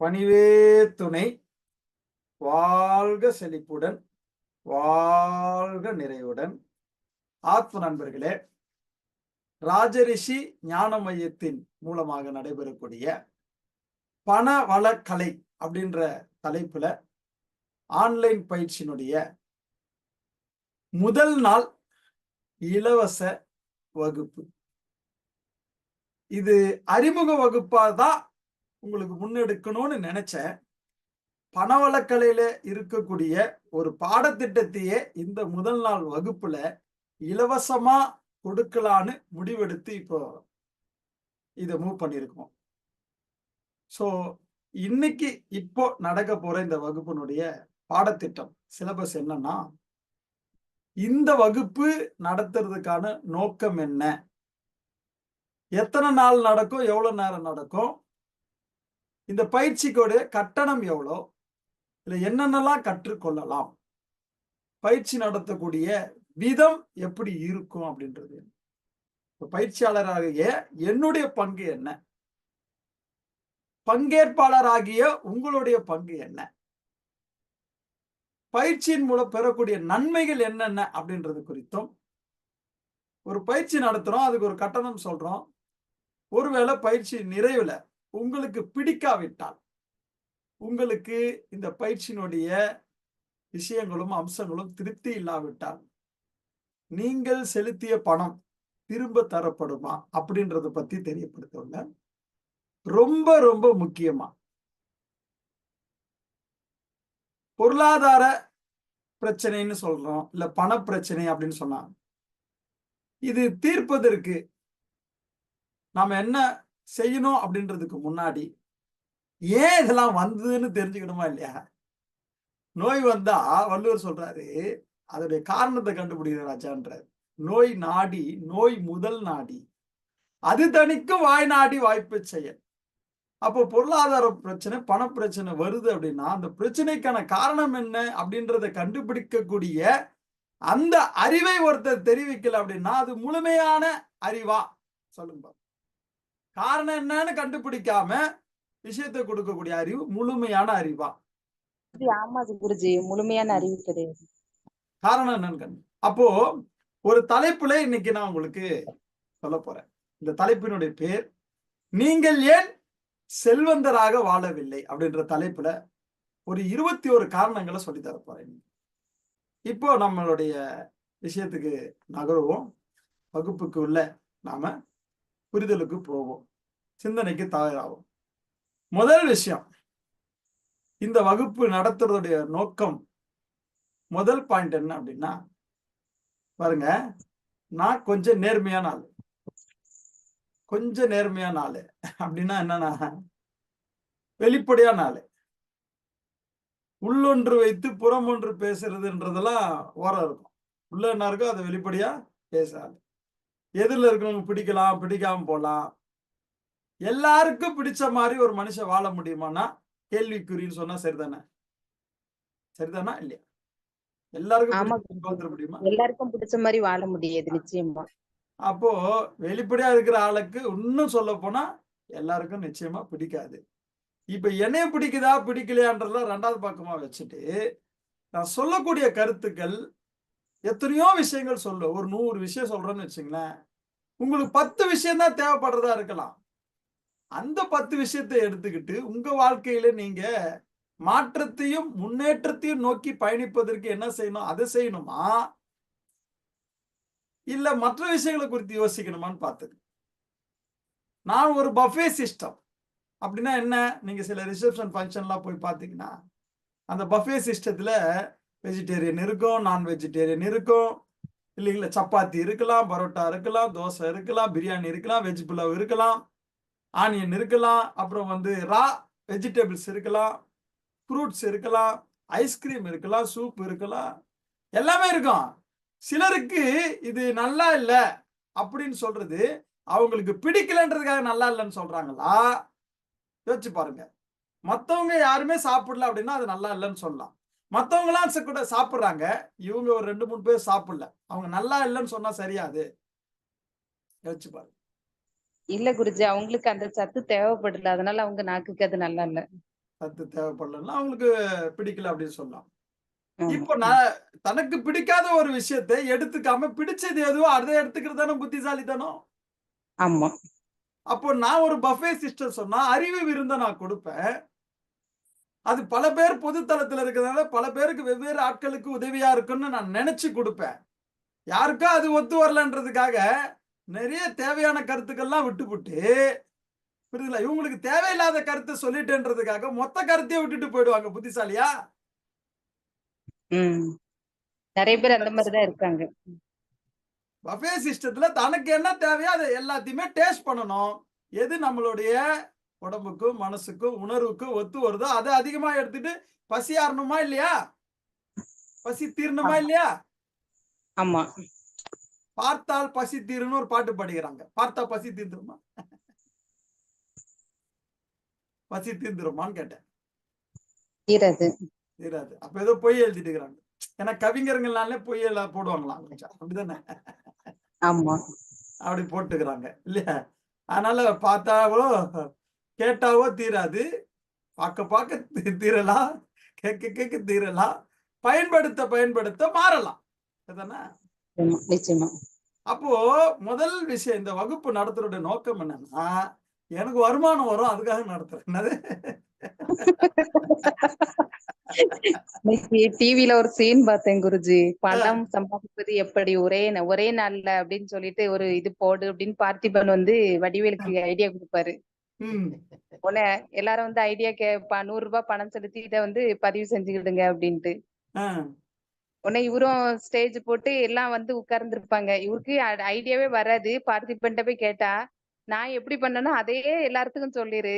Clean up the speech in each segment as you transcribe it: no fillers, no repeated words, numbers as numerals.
பணிவே துணை. வாழ்க செழிப்புடன், வாழ்க நிறைவுடன். ஆத்ம நண்பர்களே, ராஜரிஷி ஞான மையத்தின் மூலமாக நடைபெறக்கூடிய பணவளக்கலை அப்படின்ற தலைப்புல ஆன்லைன் பயிற்சியினுடைய முதல் நாள் இலவச வகுப்பு. இது அறிமுக வகுப்பா தான் உங்களுக்கு முன்னெடுக்கணும்னு நினைச்சேன். பணவளக்கலையில இருக்கக்கூடிய ஒரு பாடத்திட்டத்தையே இந்த முதல் நாள் வகுப்புல இலவசமா கொடுக்கலான்னு முடிவெடுத்து இப்போ இதை மூவ் பண்ணியிருக்கோம். ஸோ இன்னைக்கு இப்போ நடக்க போற இந்த வகுப்பினுடைய பாடத்திட்டம் சிலபஸ் என்னன்னா, இந்த வகுப்பு நடத்துறதுக்கான நோக்கம் என்ன, எத்தனை நாள் நடக்கும், எவ்வளவு நேரம் நடக்கும், இந்த பயிற்சிக்கோட கட்டணம் எவ்வளோ, இதுல என்னென்னலாம் கற்றுக்கொள்ளலாம், பயிற்சி நடத்தக்கூடிய விதம் எப்படி இருக்கும் அப்படின்றது, பயிற்சியாளராகிய என்னுடைய பங்கு என்ன, பங்கேற்பாளராகிய உங்களுடைய பங்கு என்ன, பயிற்சியின் மூலம் பெறக்கூடிய நன்மைகள் என்னென்ன அப்படின்றது குறித்தும், ஒரு பயிற்சி நடத்துறோம், அதுக்கு ஒரு கட்டணம் சொல்றோம். ஒருவேளை பயிற்சி நிறைவுல உங்களுக்கு பிடிக்காவிட்டால், உங்களுக்கு இந்த பயிற்சியினுடைய விஷயங்களும் அம்சங்களும் திருப்தி இல்லாவிட்டால், நீங்கள் செலுத்திய பணம் திரும்ப தரப்படுமா அப்படின்றத பத்தி தெரியப்படுத்துவாங்க. ரொம்ப ரொம்ப முக்கியமா பொருளாதார பிரச்சனைன்னு சொல்றோம், இல்ல பண பிரச்சனை அப்படின்னு சொன்னா, இது தீர்ப்பதற்கு நாம என்ன செய்யணும் அப்படின்றதுக்கு முன்னாடி ஏன் இதெல்லாம் வந்ததுன்னு தெரிஞ்சுக்கணுமா இல்லையா? நோய் வந்தா வள்ளுவர் சொல்றாரு, அதோடைய காரணத்தை கண்டுபிடிக்கிற ராஜான்றார். நோய் நாடி, நோய் முதல் நாடி, அது தணிக்கும் வாய் நாடி வாய்ப்பு செயல். அப்போ பொருளாதார பிரச்சனை, பண பிரச்சனை வருது அப்படின்னா, அந்த பிரச்சனைக்கான காரணம் என்ன அப்படின்றத கண்டுபிடிக்கக்கூடிய அந்த அறிவை ஒருத்தர் தெரிவிக்கல அப்படின்னா, அது முழுமையான அறிவா? சொல்லுங்க. காரணம் என்னன்னு கண்டுபிடிக்காம விஷயத்தை கொடுக்கக்கூடிய அறிவு முழுமையான அறிவா? ஆமா குருஜி, முழுமையான அறிவு கிடையாது. காரணம் என்னன்னு அப்போ ஒரு தலைப்புல இன்னைக்கு நான் உங்களுக்கு சொல்ல போறேன். இந்த தலைப்பினுடைய பேர், நீங்கள் ஏன் செல்வந்தராக வாழவில்லை அப்படின்ற தலைப்புல ஒரு 21 காரணங்களை சொல்லி தர போறேன். இப்போ நம்மளுடைய விஷயத்துக்கு நகருவோம். வகுப்புக்கு உள்ள நாம புரிதலுக்கு போவோம், சிந்தனைக்கு தயாராகும். முதல் விஷயம், இந்த வகுப்பு நடத்துறதுடைய நோக்கம், முதல் பாயிண்ட் என்ன அப்படின்னா, பாருங்க, நான் கொஞ்சம் நேர்மையான ஆளு. கொஞ்சம் நேர்மையான ஆளு அப்படின்னா என்னன்னா, வெளிப்படையான ஆளு. உள்ளொன்று வைத்து புறம் ஒன்று பேசுறதுன்றதெல்லாம் ஓரம் இருக்கும். உள்ள என்ன இருக்கோ அதை வெளிப்படையா பேசாது. எதிரில் இருக்கிறவங்க பிடிக்கலாம், பிடிக்காம போலாம். எல்லாருக்கும் பிடிச்ச மாதிரி ஒரு மனுஷன் வாழ முடியுமானா கேள்விக்குறின்னு சொன்னா சரிதானே? சரிதானா இல்லையா? எல்லாருக்கும் முடியுமா? எல்லாருக்கும் பிடிச்ச மாதிரி வாழ முடியாது நிச்சயமா. அப்போ வெளிப்படையா இருக்கிற ஆளுக்கு இன்னும் சொல்ல போனா எல்லாருக்கும் நிச்சயமா பிடிக்காது. இப்ப என்னைய பிடிக்குதா பிடிக்கலையான்றதெல்லாம் ரெண்டாவது பக்கமா வச்சுட்டு, நான் சொல்லக்கூடிய கருத்துக்கள் எத்தனையோ விஷயங்கள் சொல்லுவேன். ஒரு 100 விஷயம் சொல்றேன்னு வச்சுங்களேன், உங்களுக்கு 10 விஷயம் தான் தேவைப்படுறதா இருக்கலாம். அந்த 10 விஷயத்தை எடுத்துக்கிட்டு உங்க வாழ்க்கையில நீங்க மாற்றத்தையும் முன்னேற்றத்தையும் நோக்கி பயணிப்பதற்கு என்ன செய்யணும், அதை செய்யணுமா, இல்ல மற்ற விஷயங்களை குறித்து யோசிக்கணுமான்னு பார்த்தது. நான் ஒரு பஃபே சிஸ்டம் அப்படின்னா என்ன, நீங்க சில ரிசப்ஷன் ஃபங்க்ஷன்லாம் போய் பார்த்தீங்கன்னா, அந்த பஃபே சிஸ்டத்துல வெஜிடேரியன் இருக்கும், நான் வெஜிடேரியன் இருக்கும், இல்லைங்களா? சப்பாத்தி இருக்கலாம், பரோட்டா இருக்கலாம், தோசை இருக்கலாம், பிரியாணி இருக்கலாம், வெஜ் புலாவ் இருக்கலாம், ஆனியன் இருக்கலாம், அப்புறம் ரா வெஜிடபிள்ஸ் இருக்கலாம், ஃப்ரூட்ஸ் இருக்கலாம், ஐஸ்கிரீம் இருக்கலாம், சூப் இருக்கலாம், எல்லாமே இருக்கும். சிலருக்கு இது நல்லா இல்லை அப்படின்னு சொல்றது அவங்களுக்கு பிடிக்கலன்றதுக்காக நல்லா இல்லைன்னு சொல்றாங்களா? யோசிச்சு பாருங்க. மத்தவங்க யாருமே சாப்பிடல அப்படின்னா அது நல்லா இல்லைன்னு சொல்லலாம். மத்தவங்களாம் கூட சாப்பிடுறாங்க, இவங்க ஒரு 2-3 பேர் சாப்பிடல, அவங்க நல்லா இல்லைன்னு சொன்னா சரியாது? யோசிச்சு பாருங்க. இல்ல குருஜி, அவங்களுக்கு அந்த சத்து தேவைப்படல, அதனால அவங்க நாக்குக்கு அது நல்லா இல்ல. சத்து தேவைப்படலன்னா அவங்களுக்கு பிடிக்கல அப்படின்னு சொல்லலாம். ஆமா. இப்போ நான் தனக்கு பிடிக்காத ஒரு விஷயத்தை எடுத்துக்காம பிடிச்சது எதுவோ அதை எடுத்துக்கிறது தானே புத்திசாலித்தனம். ஆமா. அப்போ நான் ஒரு பஃபே சிஸ்டம் சொன்னா அறிவு விருந்த நான் கொடுப்பேன். அது பல பேர் பொதுத்தளத்துல இருக்கிறதுனால பல பேருக்கு வெவ்வேறு ஆட்களுக்கு உதவியா இருக்குன்னு நான் நினைச்சு கொடுப்பேன். யாருக்கா அது ஒத்து வரலன்றதுக்காக நிறைய தேவையான கருத்துக்கள்லாம் விட்டுப்புட்டு, புரியுதுங்களா? இவங்களுக்கு தேவையில்லாத கருத்தை சொல்லிட்டேன்றதுக்காக மொத்த கருத்தையும் விட்டுட்டு போயிடுவாங்க புத்திசாலியா? ம். நெறைய பேர் அந்த மாரி தான் இருக்காங்க. பஃபே சிஸ்டத்துல தனக்கு என்ன தேவையோ அதை எல்லாத்தையுமே டேஸ்ட் பண்ணணும். எது நம்மளுடைய உடம்புக்கும், மனசுக்கும், உணர்வுக்கும் ஒத்து வருதோ அதை அதிகமா எடுத்துட்டு பசி ஆறணுமா இல்லையா? பசி தீரணுமா ஆமா. இல்லையா? ஆமா. பார்த்தால் பசி தீரும்னு ஒரு பாட்டு பாடிக்கிறாங்க. பார்த்தா பசி தீர்ந்துருமா? பசி தீர்ந்துருமான்னு கேட்டேன். தீராது. தீராது. அப்ப ஏதோ பொய் எழுதிட்டு இருக்கிறாங்க. ஏன்னா கவிஞர்கள்னாலே பொய் எல்லாம் போடுவாங்களாம் கொஞ்சம். அப்படிதானே? ஆமா. அப்படி போட்டுக்கிறாங்க இல்லையா? அதனால பார்த்தாவோ கேட்டாவோ தீராது. பார்க்க பார்க்க தீரலாம். கேட்க கேட்க தீரலாம். பயன்படுத்த பயன்படுத்த மாறலாம். அதானே? ஆமா. நிச்சயமா. அப்போ முதல் விஷயம் இந்த வகுப்பு நடத்துறோட நோக்கம் என்னன்னா, எனக்கு வருமானம் வரும் அதுக்காக நடத்துறேன். என்னது? இன்னைக்கு டிவில ஒரு சீன் பார்த்தேன் குருஜி. அ, பணம் சம்பாதிப்பது எப்படி ஒரே நாள்ல அப்படின்னு சொல்லிட்டு ஒரு இது போடு அப்படின்னு பார்த்திபன் வந்து வடிவேலுக்கு ஐடியா குடுப்பாரு. ம். உடனே எல்லாரும் வந்து ஐடியா ₹100 பணம் செலுத்தி இத வந்து பதிவு செஞ்சுக்கிடுங்க அப்படின்ட்டு. அ. உடனே இவரும் ஸ்டேஜ் போட்டு எல்லாம் வந்து உட்கார்ந்துருப்பாங்க. இவருக்கு ஐடியாவே வராது. பார்த்திபன்ட்ட போய் கேட்டா, நான் எப்படி பண்ணேனோ அதையே எல்லாத்துக்கும் சொல்லிரு.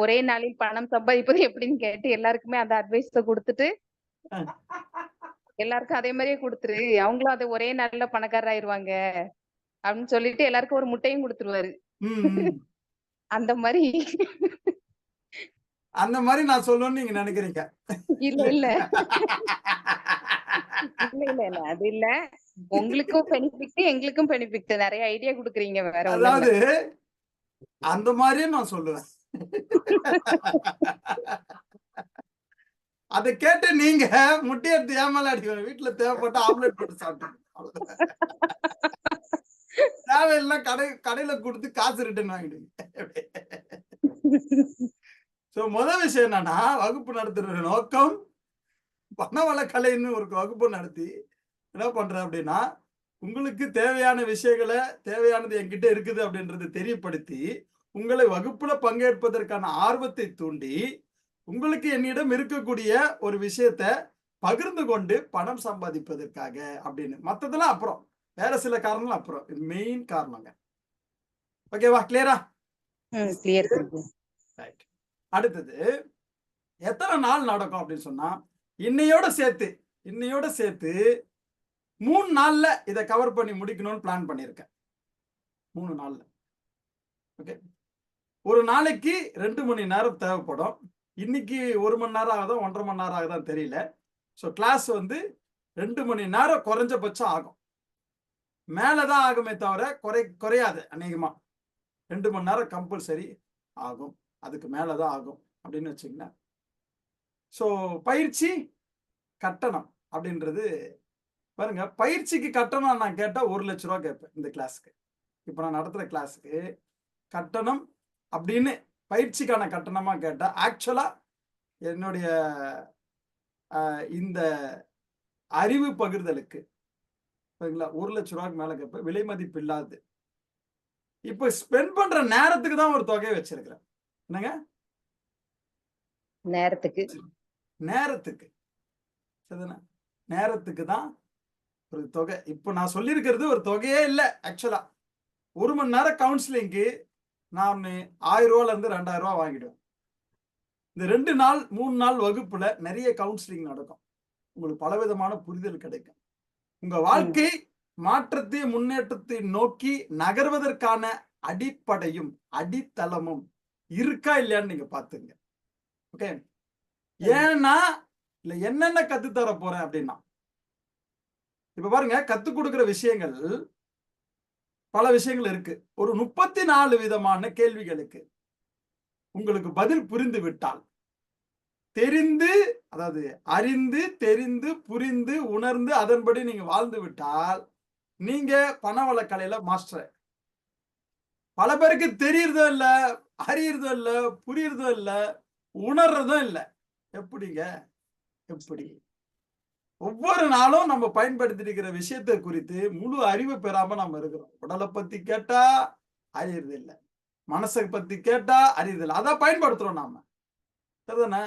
ஒரே நாளில் பணம் சம்பாதிப்பது எப்படின்னு கேட்டு எல்லாருக்குமே அந்த அட்வைஸ குடுத்துட்டு, அ. எல்லாருக்கும் அதே மாரியே குடுத்துரு. அவங்களும் அது ஒரே நாள்ல பணக்காரர் ஆயிருவாங்க. அப்படின்னு சொல்லிட்டு எல்லாருக்கும் ஒரு முட்டையும் குடுத்துருவாரு. ம், ம். அந்த மாரி அந்த மாரி நான் சொல்லணும்னு நீங்க நினைக்கிறீங்க. இல்ல, இல்ல. இல்ல. அது இல்ல. உங்களுக்கும் பெனிஃபிட், எங்களுக்கும் பெனிஃபிட். நெறைய ஐடியா குடுக்குறீங்க. வேற ஒண்ணும் இல்ல. அதாவது அந்த மாரியும் நான் சொல்லுவேன். அத கேட்டு நீங்க முட்டைய எடுத்து என் மேல அடிக்கணும். வீட்ல தேவைப்பட்டா ஆம்லெட் போட்டு சாப்பிட்டுக்கணும். அவ்வளவுதான். தேவையில்லைன்னா கடையில குடுத்து காசு ரிட்டர்ன் வாங்கிடுங்க. சோ விஷயம் என்னன்னா, வகுப்பு நடத்துற நோக்கம் பணவளக்கலைன்னு ஒரு வகுப்பு நடத்தி என்ன பண்றேன் அப்படின்னா, உங்களுக்கு தேவையான விஷயங்கள தேவையானது என்கிட்ட இருக்குது அப்படின்றத தெரியப்படுத்தி, உங்களை வகுப்புல பங்கேற்பதற்கான ஆர்வத்தை தூண்டி, உங்களுக்கு என்னிடம் இருக்கக்கூடிய ஒரு விஷயத்த பகிர்ந்து கொண்டு பணம் சம்பாதிப்பதற்காக அப்படின்னு. மத்ததெல்லாம் அப்புறம். வேற சில காரணங்கள் அப்புறம். இது மெயின் காரணங்க. ஓகேவா? கிளியரா? கிளியர் குருஜி. ரைட். அடுத்தது எத்தன நாள் நடக்கும் அப்படின்னு சொன்னா, இன்னையோட சேர்த்து 3 நாள்ல இத கவர் பண்ணி முடிக்கணும்னு பிளான் பண்ணியிருக்கேன். 3 நாள்ல. ஓகே. ஒரு நாளைக்கு 2 மணி நேரம் தேவைப்படும். இன்னைக்கு 1 மணி நேரம் ஆகுதா, 1 1/2 மணி நேரம் ஆகுதான்னு தெரியல. சோ கிளாஸ் வந்து 2 மணி நேரம் குறைஞ்சபட்சம் ஆகும். மேல தான் ஆகுமே தவிர குறையாது அநேகமா. 2 மணி நேரம் கம்பல்சரி ஆகும். அதுக்கு மேல தான் ஆகும் அப்படின்னு வச்சுக்கங்களேன். சோ பயிற்சி கட்டணம் அப்படின்றது பாருங்க, பயிற்சிக்கு கட்டணம் நான் கேட்டா ₹1,00,000 கேட்பேன் இந்த கிளாஸ்க்கு. இப்ப நான் நடத்துற கிளாஸ்க்கு கட்டணம் அப்படின்னு பயிற்சிக்கான கட்டணமா கேட்டா, ஆக்சுவலா என்னுடைய இந்த அறிவு பகிர்தலுக்கு சரிங்களா, ₹1,00,000 மேல கேட்பேன். விலை மதிப்பு இல்லாதது. இப்ப ஸ்பெண்ட் பண்ற நேரத்துக்கு தான் ஒரு தொகையை வச்சிருக்கிறேன். என்னங்க? நேரத்துக்கு. நேரத்துக்கு. சரிதானே? நேரத்துக்கு தான் ஒரு தொகை. இப்ப நான் சொல்லியிருக்கிறது ஒரு தொகையே இல்ல ஆக்சுவலா. 1 மணி நேரம் கவுன்சிலிங்க்கு நானு ₹1000 இருந்து ₹2000 வாங்கிடுவேன். இந்த 2 நாள், 3 நாள் வகுப்புல நெறைய கவுன்சிலிங் நடக்கும். உங்களுக்கு பலவிதமான புரிதல் கிடைக்கும். உங்க ம். வாழ்க்கை மாற்றத்தை, முன்னேற்றத்தை நோக்கி நகர்வதற்கான அடிப்படையும், அடித்தளமும் இருக்கா இல்லையான்னு நீங்க பாத்துங்க. ஓகே. ம். ஏன்னா, இல்ல என்னென்ன கத்து தர போறேன் அப்படின்னா, இப்ப பாருங்க கத்துக் குடுக்கிற விஷயங்கள் பல விஷயங்கள் இருக்கு. ஒரு 34 விதமான கேள்விகளுக்கு உங்களுக்கு பதில் புரிந்து விட்டால், தெரிந்து, அதாவது அறிந்து, தெரிந்து, புரிந்து, உணர்ந்து அதன்படி நீங்க வாழ்ந்து விட்டால் நீங்க பணவளக்கலையில மாஸ்டர். பல பேருக்கு தெரியறதும் இல்ல, அறியறதும் இல்ல, புரியறதும் இல்ல, உணர்றதும் இல்ல. எப்படிங்க? எப்படி? ஒவ்வொரு நாளும் நம்ம பயன்படுத்தி இருக்கிற விஷயத்தை குறித்து முழு அறிவு பெறாம நம்ம இருக்கிறோம். உடலை பத்தி கேட்டா அறியறது இல்ல, மனசை பத்தி கேட்டா அறியறது இல்ல. அதான் பயன்படுத்துறோம் நாம. சரிதானே?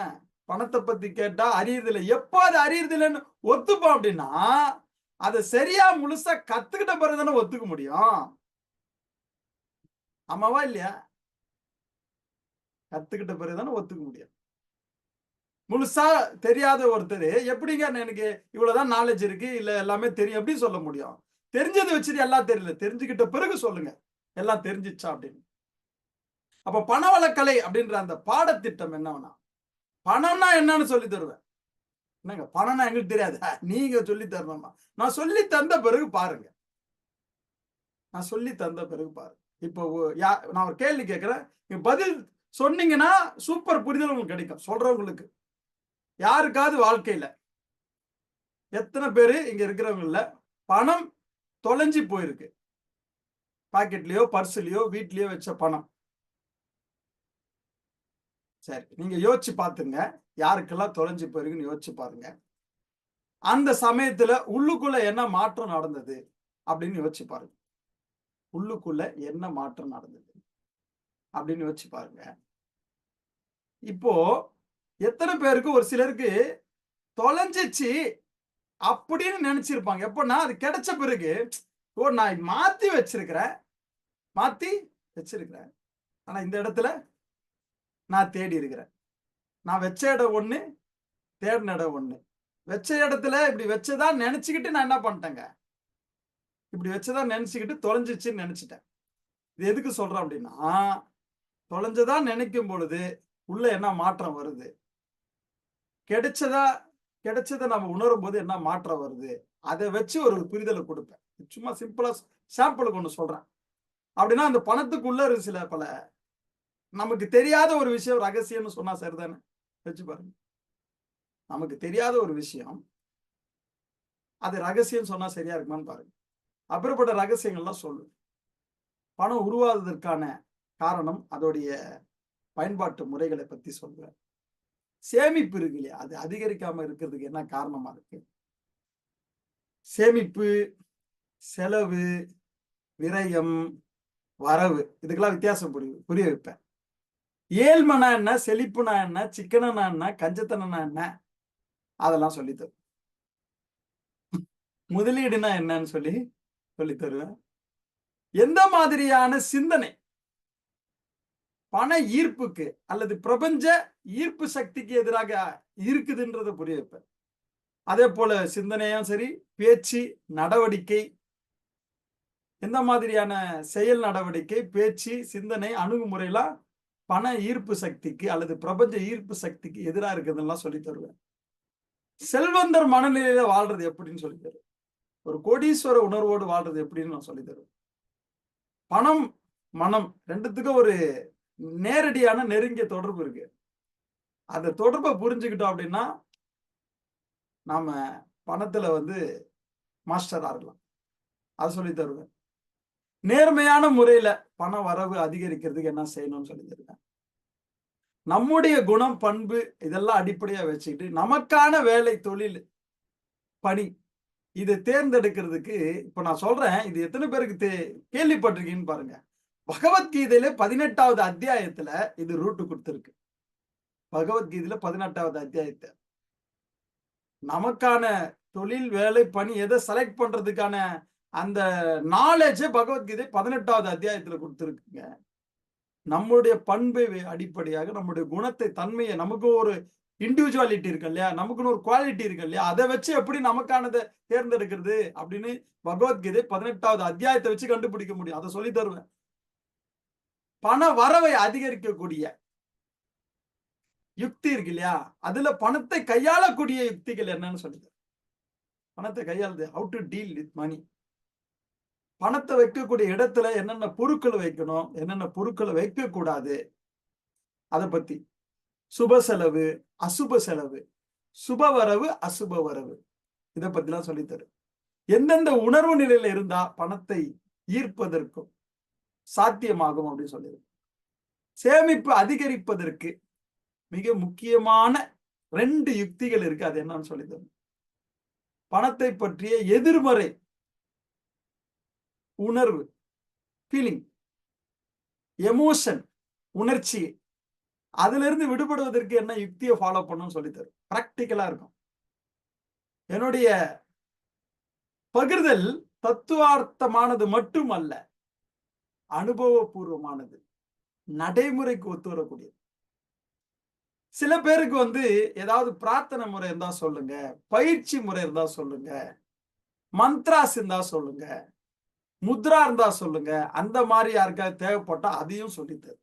பணத்தை பத்தி கேட்டா அறியறது இல்ல. எப்போ அது அறியறது இல்லைன்னு ஒத்துப்போம் அப்படின்னா, அதை சரியா முழுசா கத்துக்கிட்ட பிறகுதானே ஒத்துக்க முடியும். ஆமாவா இல்லையா? கத்துக்கிட்ட பிறகுதானே ஒத்துக்க முடியும். முழுசா தெரியாத ஒருத்தர் எப்படிங்க எனக்கு இவ்வளவுதான் நாலேஜ் இருக்கு, இல்ல எல்லாமே தெரியும் எப்படி சொல்ல முடியும்? தெரிஞ்சதை வச்சுட்டு எல்லாம் தெரியல. தெரிஞ்சுக்கிட்ட பிறகு சொல்லுங்க எல்லாம் தெரிஞ்சிச்சா அப்படின்னு. அப்ப பணவளக்கலை அப்படின்ற அந்த பாடத்திட்டம் என்னன்னா, பணம்னா என்னன்னு சொல்லி தருவேன். என்னங்க பணம்னா எங்களுக்கு தெரியாதா? நீங்க சொல்லி தரணுமா? நான் சொல்லி தந்த பிறகு பாருங்க. நான் சொல்லி தந்த பிறகு பாருங்க. இப்போ நான் ஒரு கேள்வி கேட்கிறேன். நீங்க பதில் சொன்னீங்கன்னா சூப்பர் புரிதல் உங்களுக்கு கிடைக்கும். சொல்றவங்களுக்கு யாருக்காவது வாழ்க்கையில எத்தனை பேரு இங்க இருக்கிறவங்கல பணம் தொலைஞ்சு போயிருக்கு? பாக்கெட்லயோ, பர்ஸ்லயோ, வீட்லயோ வச்ச பணம். சரி, நீங்க யோசிச்சு பாத்துங்க. யாருக்கெல்லாம் தொலைஞ்சு போயிருக்குன்னு யோசிச்சு பாருங்க. அந்த சமயத்துல உள்ளுக்குள்ள என்ன மாற்றம் நடந்தது அப்படின்னு யோசிச்சு பாருங்க. உள்ளுக்குள்ள என்ன மாற்றம் நடந்தது அப்படின்னு யோசிச்சு பாருங்க. இப்போ எத்தனை பேருக்கு ஒரு சிலருக்கு தொலைஞ்சிச்சு அப்படின்னு நினைச்சிருப்பாங்க. எப்பன்னா அது கிடைச்ச பிறகு, ஓ நான் மாத்தி வச்சிருக்கிறேன், மாத்தி வச்சிருக்கிறேன். ஆனா இந்த இடத்துல நான் தேடி இருக்கிறேன். நான் வச்ச இடம் ஒண்ணு, தேடின இடம் ஒண்ணு. வச்ச இடத்துல இப்படி வச்சதா நினைச்சுக்கிட்டு நான் என்ன பண்ணிட்டேங்க, இப்படி வச்சதா நினைச்சுக்கிட்டு தொலைஞ்சிச்சுன்னு நினைச்சிட்டேன். இது எதுக்கு சொல்றேன் அப்படின்னா, தொலைஞ்சதா நினைக்கும் பொழுது உள்ள என்ன மாற்றம் வருது, கிடைச்சதை நம்ம உணரும் போது என்ன மாற்றம் வருது, அதை வச்சு ஒரு புரிதலை கொடுப்பேன். சும்மா சிம்பிளா சாம்பிளுக்கு ஒண்ணு சொல்றேன். அப்படின்னா அந்த பணத்துக்குள்ள ஒரு சில பல நமக்கு தெரியாத ஒரு விஷயம் ரகசியம்னு சொன்னா சரிதானே? வச்சு பாருங்க. நமக்கு தெரியாத ஒரு விஷயம் அது ரகசியம் சொன்னா சரியா இருக்குமான்னு பாருங்க. அப்படிப்பட்ட ரகசியங்கள்லாம் சொல்லு. பணம் உருவாவதற்கான காரணம், அதோடைய பயன்பாட்டு முறைகளை பத்தி சொல்லுவேன். சேமிப்பு இருக்கு இல்லையா, அது அதிகரிக்காம இருக்கிறதுக்கு என்ன காரணமா இருக்கு? சேமிப்பு, செலவு, விரயம், வரவு, இதுக்கெல்லாம் வித்தியாசம் புரிய வைப்பேன். ஏழ்மைனா என்ன, செழிப்புனா என்ன, சிக்கனனா என்ன, கஞ்சத்தனம்னா என்ன, அதெல்லாம் சொல்லி தருவேன். முதலீடுனா என்னன்னு சொல்லி தருவேன். எந்த மாதிரியான சிந்தனை பண ஈர்ப்புக்கு அல்லது பிரபஞ்ச ஈர்ப்பு சக்திக்கு எதிராக இருக்குதுன்றதை புரிய வைப்பேன். அதே போல சிந்தனையும் சரி, பேச்சு, நடவடிக்கை, எந்த மாதிரியான செயல் நடவடிக்கை, பேச்சு, சிந்தனை, அணுகுமுறையெல்லாம் பண ஈர்ப்பு சக்திக்கு அல்லது பிரபஞ்ச ஈர்ப்பு சக்திக்கு எதிராக இருக்குதுன்னு சொல்லி தருவேன். செல்வந்தர் மனநிலையில வாழ்றது எப்படின்னு சொல்லி தருவேன். ஒரு கோடீஸ்வர உணர்வோடு வாழ்றது எப்படின்னு நான் சொல்லி தருவேன். பணம், மனம் ரெண்டுத்துக்கும் ஒரு நேரடியான நெருங்கிய தொடர்பு இருக்கு. அந்த தொடர்பை புரிஞ்சுக்கிட்டோம் அப்படின்னா நாம பணத்துல மாஸ்டரா இருக்கலாம். அது சொல்லி தருவேன். நேர்மையான முறையில பண வரவு அதிகரிக்கிறதுக்கு என்ன செய்யணும்னு சொல்லி தருவேன். நம்முடைய குணம், பண்பு இதெல்லாம் அடிப்படையா வச்சுக்கிட்டு நமக்கான வேலை, தொழில், பணி இதை தேர்ந்தெடுக்கிறதுக்கு இப்ப நான் சொல்றேன். இது எத்தனை பேருக்கு கேள்விப்பட்டிருக்கீங்கன்னு பாருங்க. பகவத்கீதையில 18வது அத்தியாயத்துல இது ரூட் கொடுத்திருக்கு. பகவத்கீதையில 18வது அத்தியாயத்தை நமக்கான தொழில், வேலை, பணி எதை செலக்ட் பண்றதுக்கான அந்த நாலேஜ் பகவத்கீதை 18வது அத்தியாயத்துல கொடுத்திருக்குங்க. நம்முடைய பண்பை அடிப்படையாக, நம்முடைய குணத்தை, தன்மையை, நமக்கு ஒரு இண்டிவிஜுவாலிட்டி இருக்கு இல்லையா, நமக்குன்னு ஒரு குவாலிட்டி இருக்கு இல்லையா, அதை வச்சு எப்படி நமக்கானதை தேர்ந்தெடுக்கிறது அப்படின்னு பகவத்கீதை 18வது அத்தியாயத்தை வச்சு கண்டுபிடிக்க முடியும். அதை சொல்லி தருவேன். பண வரவை அதிகரிக்கக்கூடிய யுக்தி இருக்கு இல்லையா, அதுல பணத்தை கையாளக்கூடிய யுக்திகள் என்னன்னு சொல்லுது. பணத்தை கையாளுது, ஹவு டு டீல் வித் மணி. பணத்தை வைக்கக்கூடிய இடத்துல என்னென்ன பொருட்களை வைக்கணும், என்னென்ன பொருட்களை வைக்க கூடாது, அதை பத்தி சுப செலவு, அசுப செலவு, சுப வரவு, அசுப வரவு, இதை பத்திலாம் சொல்லித்தரும். எந்தெந்த உணர்வு நிலையில இருந்தா பணத்தை ஈர்ப்பதற்கும் சாத்தியமாகும் அப்படின்னு சொல்லியிருக்கு. சேமிப்பு அதிகரிப்பதற்கு மிக முக்கியமான 2 யுக்திகள் இருக்கு. அது என்னன்னு சொல்லி தரும். பணத்தை பற்றிய எதிர்மறை உணர்வு, ஃபீலிங், எமோஷன், உணர்ச்சி, அதுல இருந்து விடுபடுவதற்கு என்ன யுக்தியை ஃபாலோ பண்ணணும்னு சொல்லி தரும். பிராக்டிக்கலா இருக்கும். என்னுடைய பகிர்தல் தத்துவார்த்தமானது மட்டுமல்ல, அனுபவபூர்வமானது, நடைமுறைக்கு ஒத்து வரக்கூடியது. சில பேருக்கு ஏதாவது பிரார்த்தனை முறை இருந்தா சொல்லுங்க, பயிற்சி முறை இருந்தா சொல்லுங்க, மந்த்ராஸ் இருந்தா சொல்லுங்க, முத்ரா இருந்தா சொல்லுங்க. அந்த மாதிரி யாருக்காவது தேவைப்பட்டா அதையும் சொல்லித்தரு.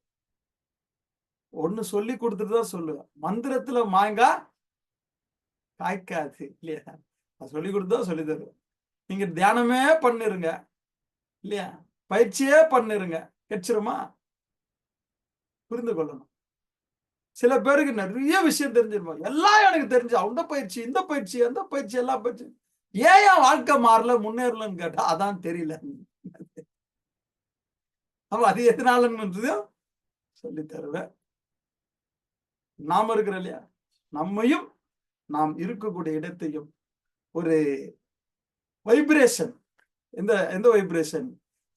ஒண்ணு சொல்லி கொடுத்துட்டு தான் சொல்லுவேன். மந்திரத்துல மாங்காய் காய்க்காது இல்லையா? சொல்லி கொடுத்துதான் சொல்லி தருவேன். நீங்க தியானமே பண்ணிருங்க இல்லையா, பயிற்சியே பண்ணிருங்க, கிடைச்சிருமா? புரிந்து கொள்ளணும். சில பேருக்கு நிறைய விஷயம் தெரிஞ்சிருப்போம். எல்லாம் எனக்கு தெரிஞ்சு அந்த பயிற்சி, இந்த பயிற்சி, அந்த பயிற்சி, எல்லா பயிற்சி, ஏன் வாழ்க்கை மாறல, முன்னேறலன்னு கேட்டா அதான் தெரியல. அப்ப அது எதனாலன்னு சொல்லி தருவேன். நாம இருக்கிறோம் இல்லையா, நம்மையும் நாம் இருக்கக்கூடிய இடத்தையும் ஒரு வைப்ரேஷன், எந்த வைப்ரேஷன்,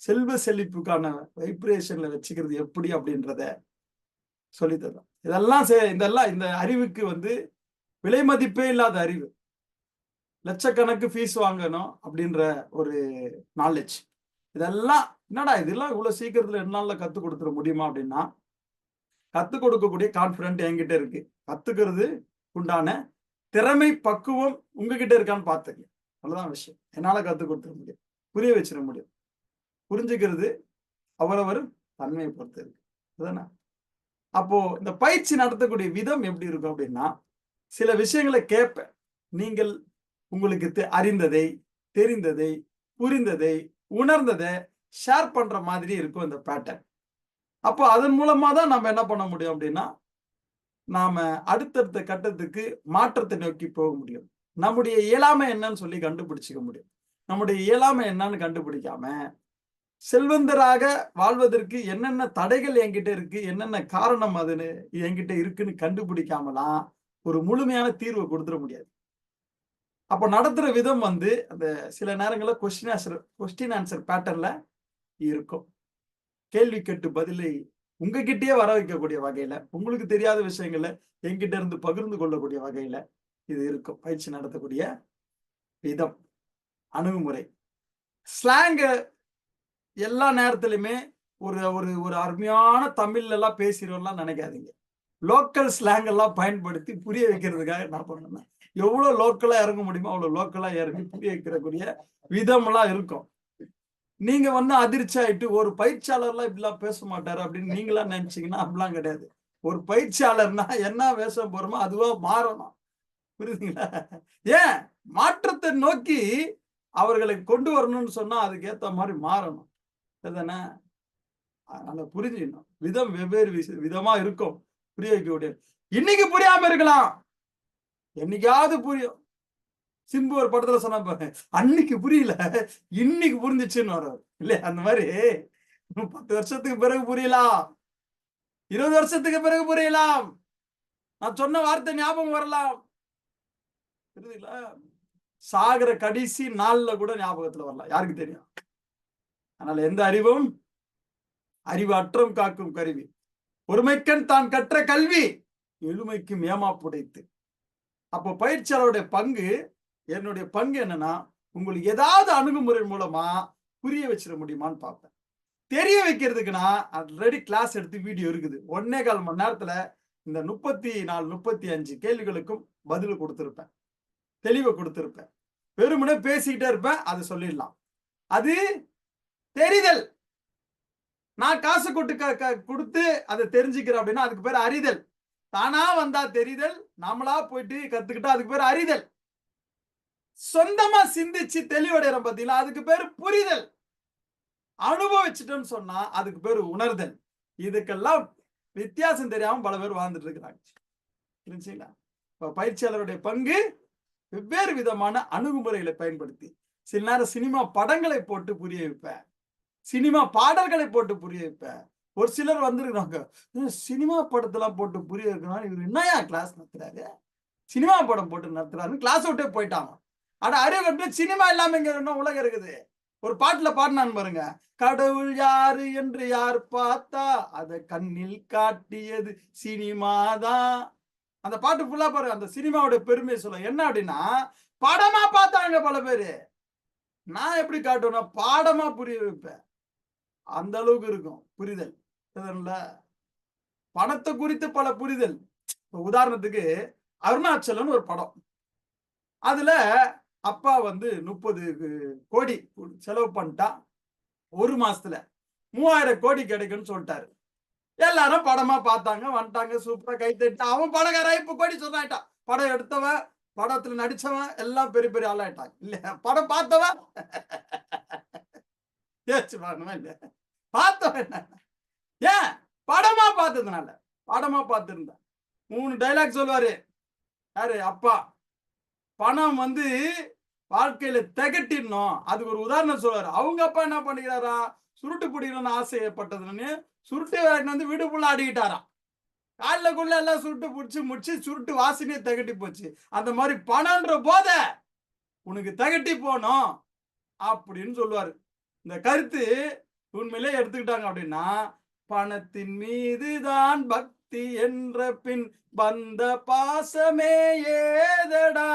செல்வ செழிப்புக்கான வைப்ரேஷன்ல வச்சுக்கிறது எப்படி அப்படின்றத சொல்லி தரும். இதெல்லாம் இந்த அறிவுக்கு விலை மதிப்பே இல்லாத அறிவு. லட்சக்கணக்கு ஃபீஸ் வாங்கணும் அப்படின்ற ஒரு நாலேஜ். இதெல்லாம் என்னடா இதெல்லாம் இவ்வளவு சீக்கிரத்துல 2 நாள்ல கத்து கொடுத்துட முடியுமா அப்படின்னா, கத்து கொடுக்கக்கூடிய கான்பிடன்ட் என்கிட்ட இருக்கு. கத்துக்கிறது உண்டான திறமை, பக்குவம் உங்ககிட்ட இருக்கான்னு பாத்துக்க. அவ்வளவுதான் விஷயம். என்னால கத்து கொடுத்துட முடியும், புரிய வச்சிட முடியும். புரிஞ்சுக்கிறது அவரவர் தன்மையை பொறுத்து இருக்கு. அதுதானே? அப்போ இந்த பயிற்சி நடத்தக்கூடிய விதம் எப்படி இருக்கும் அப்படின்னா, சில விஷயங்களை கேட்பேன். நீங்கள் உங்களுக்கு அறிந்ததை, தெரிந்ததை, புரிந்ததை, உணர்ந்ததை ஷேர் பண்ற மாதிரி இருக்கும் இந்த பேட்டர்ன். அப்போ அதன் மூலமா தான் நம்ம என்ன பண்ண முடியும் அப்படின்னா, நாம அடுத்தடுத்த கட்டத்துக்கு மாற்றத்தை நோக்கி போக முடியும். நம்முடைய இயலாமை என்னன்னு சொல்லி கண்டுபிடிச்சிக்க முடியும். நம்முடைய இயலாமை என்னன்னு கண்டுபிடிக்காம, செல்வந்தராக வாழ்வதற்கு என்னென்ன தடைகள் என்கிட்ட இருக்கு, என்னென்ன காரணம் அதுன்னு என்கிட்ட இருக்குன்னு கண்டுபிடிக்காமலாம் ஒரு முழுமையான தீர்வை கொடுத்துட முடியாது. அப்ப நடத்துற விதம் அந்த சில நேரங்களில் கொஸ்டின் ஆன்சர் பேட்டர்ன்ல இருக்கும். கேள்வி கேட்டு பதிலை உங்ககிட்டயே வர வைக்கக்கூடிய வகையில, உங்களுக்கு தெரியாத விஷயங்களை என்கிட்ட இருந்து பகிர்ந்து கொள்ளக்கூடிய வகையில இது இருக்கும். பயிற்சி நடத்தக்கூடிய விதம், அணுகுமுறை, ஸ்லாங் எல்லா நேரத்திலுமே ஒரு ஒரு ஒரு அருமையான தமிழ்ல எல்லாம் பேசிடுவோம்லாம் நினைக்காதீங்க. லோக்கல் ஸ்லாங் எல்லாம் பயன்படுத்தி புரிய வைக்கிறதுக்காக என்ன பண்ணணும், எவ்வளவு லோக்கலா இறங்க முடியுமோ அவ்வளவு லோக்கலா இறங்கி புரிய வைக்கக்கூடிய விதம் எல்லாம் இருக்கும். நீங்க அதிர்ச்சி ஆயிட்டு ஒரு பயிற்சியாளர்லாம் இப்படிலாம் பேச மாட்டாரு அப்படின்னு நீங்களா நினைச்சீங்கன்னா அப்படிலாம் கிடையாது. ஒரு பயிற்சியாளர்னா என்ன பேச போறோமோ அதுவா மாறணும். புரியுதுங்களா? ஏன் மாற்றத்தை நோக்கி அவர்களை கொண்டு வரணும்னு சொன்னா அதுக்கு ஏத்த மாதிரி மாறணும். சரிதானே? அதனால புரிஞ்சுக்கணும். விதம் வெவ்வேறு விதமா இருக்கும் புரிய வைக்கக்கூடிய. இன்னைக்கு புரியாம இருக்கலாம், என்னைக்காவது புரியும். சிம்பு ஒரு படத்துல சொன்னா பாருங்க, அன்னைக்கு புரியல இன்னைக்கு புரிஞ்சிச்சுன்னு வர்றாரு இல்லையா? அந்த மாதிரி 10 வருஷத்துக்கு பிறகு புரியலாம், 20 வருஷத்துக்கு பிறகு புரியலாம், நான் சொன்ன வார்த்தை ஞாபகம் வரலாம். புரியுதுங்களா? சாகர கடைசி நாள்ல கூட ஞாபகத்துல வரலாம், யாருக்கு தெரியும்? அதனால எந்த அறிவும் அறிவு அற்றம் காக்கும் கருவி, ஒருமைக்கண் தான் கற்ற கல்வி எழுமைக்கும் ஏமாப்புடைத்து. அப்போ பயிற்சியாளருடைய பங்கு, என்னுடைய பங்கு என்னன்னா, உங்களுக்கு ஏதாவது அணுகுமுறை மூலமா புரிய வச்சிட முடியுமான்னு பார்ப்பேன். தெரிய வைக்கிறதுக்குன்னா ஆல்ரெடி கிளாஸ் எடுத்து வீடியோ இருக்குது. 1.25 மணி நேரத்துல இந்த 34, 35 கேள்விகளுக்கும் பதில் கொடுத்திருப்பேன், தெளிவை கொடுத்திருப்பேன். வெறுமனே பேசிக்கிட்டே இருப்பேன், அது சொல்லிடலாம். அது தெரிதல். நான் காசு கொடுத்து அதை தெரிஞ்சுக்கிறேன் அப்படின்னா அதுக்கு பேர் அறிதல். தானா வந்தா தெரிதல், நாமளா போயிட்டு கத்துக்கிட்டா அதுக்கு பேர் அறிதல். சொந்தமா சிந்திச்சு தெளிவடைறோம் பார்த்தீங்களா, அதுக்கு பேரு புரிதல். அனுபவிச்சுட்டோன்னு சொன்னா அதுக்கு பேரு உணர்தல். இதுக்கெல்லாம் வித்தியாசம் தெரியாம பல பேர் வாழ்ந்துட்டு இருக்கிறாங்க. புரிஞ்சுங்களா? இப்ப பயிற்சியாளருடைய பங்கு வெவ்வேறு விதமான அணுகுமுறைகளை பயன்படுத்தி, சில நேரம் சினிமா படங்களை போட்டு புரிய வைப்பேன், சினிமா பாடல்களை போட்டு புரிய வைப்பேன். ஒரு சிலர் வந்துருக்காங்க, சினிமா படத்தெல்லாம் போட்டு புரிய வைக்கணும், இவர் என்னையா கிளாஸ் நடத்துறாரு, சினிமா படம் போட்டு நடத்துறாருன்னு கிளாஸ் விட்டே போயிட்டாங்க. ஆனா அறிவு கட்டு சினிமா இல்லாம இங்க என்ன உலகம் இருக்குது? ஒரு பாட்டுல பாடினான்னு பாருங்க, கடவுள் யாரு என்று யார் பார்த்தா அத கண்ணில் காட்டியது சினிமாதான். அந்த பாட்டு ஃபுல்லா பாருங்க, அந்த சினிமாவோட பெருமையை சொல்ல என்ன அப்படின்னா, படமா பார்த்தாங்க பல பேரு. நான் எப்படி காட்டுவேன்னா பாடமா புரிய வைப்பேன். அந்த அளவுக்கு இருக்கும் புரிதல். பணத்தை குறித்து பல புரிதல். உதாரணத்துக்கு அருணாச்சலம் ஒரு படம், அதுல அப்பா வந்து 30 கோடி செலவு பண்ணிட்டா, ஒரு மாசத்துல 3000 கோடி கிடைக்கும்னு சொல்லிட்டாரு. எல்லாரும் படமா பார்த்தாங்க, வந்துட்டாங்க, சூப்பரா கை தட்டா. அவன் படக்காரன் இப்ப கோடி சொன்னாயிட்டான். படம் எடுத்தவன், படத்துல நடிச்சவன் எல்லாம் பெரிய பெரிய ஆளாயிட்டாங்க. இல்ல படம் பார்த்தவன் யோசிச்சு பாருங்க, இல்ல பார்த்தவன் ஏன் படமா பார்த்ததுனால, படமா பார்த்திருந்தா 3 டைலாக் சொல்லுவாரு. யாரு? அப்பா. பணம் வந்து வாழ்க்கையில திகட்டிடணும், அதுக்கு ஒரு உதாரணம் சொல்லுவாரு. அவங்க அப்பா என்ன பண்ணிக்கிறாரா, சுருட்டு பிடிக்கணும்னு ஆசைப்பட்டதுன்னு சுருட்டு வந்து வீடு ஃபுல்லா ஆடிக்கிட்டாராம். காலிலக்குள்ள எல்லாம் சுருட்டு பிடிச்சி முடிச்சு சுருட்டு வாசனையே திகட்டி போச்சு. அந்த மாதிரி பணம்ன்ற போத உனக்கு திகட்டி போனோம் அப்படின்னு சொல்லுவாரு. இந்த கருத்து உண்மையிலே எடுத்துக்கிட்டாங்க அப்படின்னா, பணத்தின் மீதுதான் பக்தி என்ற பின் வந்த பாசமே ஏதடா,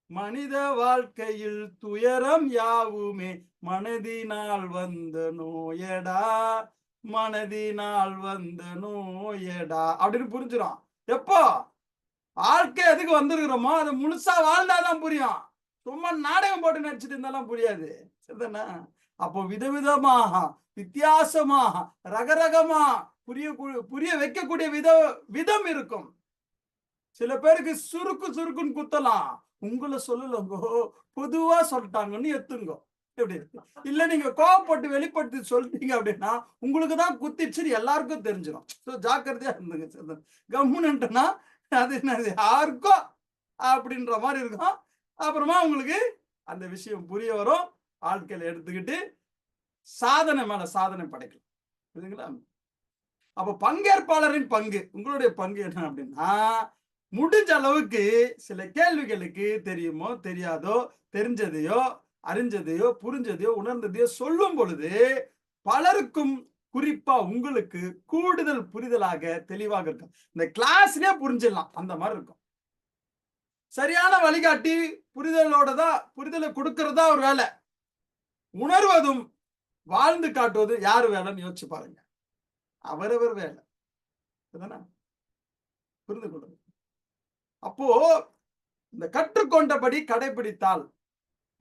மனித வாழ்க்கையில் துயரம் யாவுமே மனதினால் வந்த நோயடா, மனதினால் வந்த நோயடா அப்படின்னு புரிஞ்சிடும். எப்போ வாழ்க்கை எதுக்கு வந்திருக்கிறோமோ அதை முழுசா வாழ்ந்தாதான் புரியும். சும்மா நாடகம் போட்டு நடிச்சிட்டு இருந்தாலும் புரியாது. சரிதானே? அப்போ விதவிதமாக, வித்தியாசமாக, ரகரகமா புரிய வைக்கக்கூடிய விதம் இருக்கும். சில பேருக்கு சுருக்குன்னு குத்தலாம். உங்களை சொல்லலங்கோ, பொதுவா சொல்லிட்டாங்கன்னு எத்துங்கோ. எப்படி இருக்கு? இல்ல நீங்க கோவப்பட்டு வெளிப்படுத்தி சொல்றீங்க அப்படின்னா உங்களுக்கு தான் குத்திச்சுன்னு எல்லாருக்கும் தெரிஞ்சிடும். ஜாக்கிரதையா இருந்துங்க. கம்முன்னுட்டுனா அது என்னது யாருக்கோ அப்படின்ற மாதிரி இருக்கும். அப்புறமா உங்களுக்கு அந்த விஷயம் புரிய வரும். ஆட்களை எடுத்துக்கிட்டு சாதனை மேல சாதனை படைக்கலாம். புரியுதுங்களா? அப்ப பங்கேற்பாளரின் பங்கு, உங்களுடைய பங்கு என்ன அப்படின்னா, முடிஞ்ச அளவுக்கு சில கேள்விகளுக்கு தெரியுமோ தெரியாதோ, தெரிஞ்சதையோ அறிஞ்சதையோ புரிஞ்சதையோ உணர்ந்ததையோ சொல்லும் பொழுது பலருக்கும், குறிப்பா உங்களுக்கு கூடுதல் புரிதலாக தெளிவாக இருக்கும். இந்த கிளாஸ்லயே புரிஞ்சிடலாம், அந்த மாதிரி இருக்கும். சரியான வழிகாட்டி புரிதலை கொடுக்கறதா ஒரு வேலை. உணர்வதும் வாழ்ந்து காட்டுவதும் யாரு வேலைன்னு யோசிச்சு பாருங்க. அவரவர் வேலை. புரிந்து கொள்ளுங்க. அப்போ இந்த கற்றுக்கொண்டபடி கடைபிடித்தால்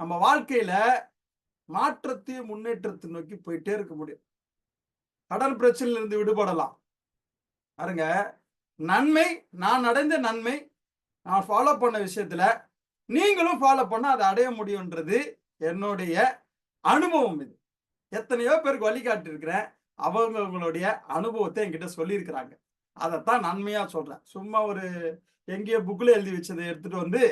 நம்ம வாழ்க்கையில மாற்றத்தையும் முன்னேற்றத்தை நோக்கி போயிட்டே இருக்க முடியும். கடன் பிரச்சனையில இருந்து விடுபடலாம். பாருங்க, நன்மை, நான் அடைந்த நன்மை, நான் ஃபாலோ பண்ண விஷயத்துல நீங்களும் ஃபாலோ பண்ண அதை அடைய முடியும்ன்றது என்னுடைய அனுபவம். இது எத்தனையோ பேருக்கு வழிகாட்டி இருக்கிறேன். அவங்களுடைய அனுபவத்தை என்கிட்ட சொல்லியிருக்கிறாங்க. அதைத்தான் நன்மையா சொல்றேன். சும்மா ஒரு எங்கேயோ புக்ல எழுதி வச்சதை எடுத்துட்டு வந்து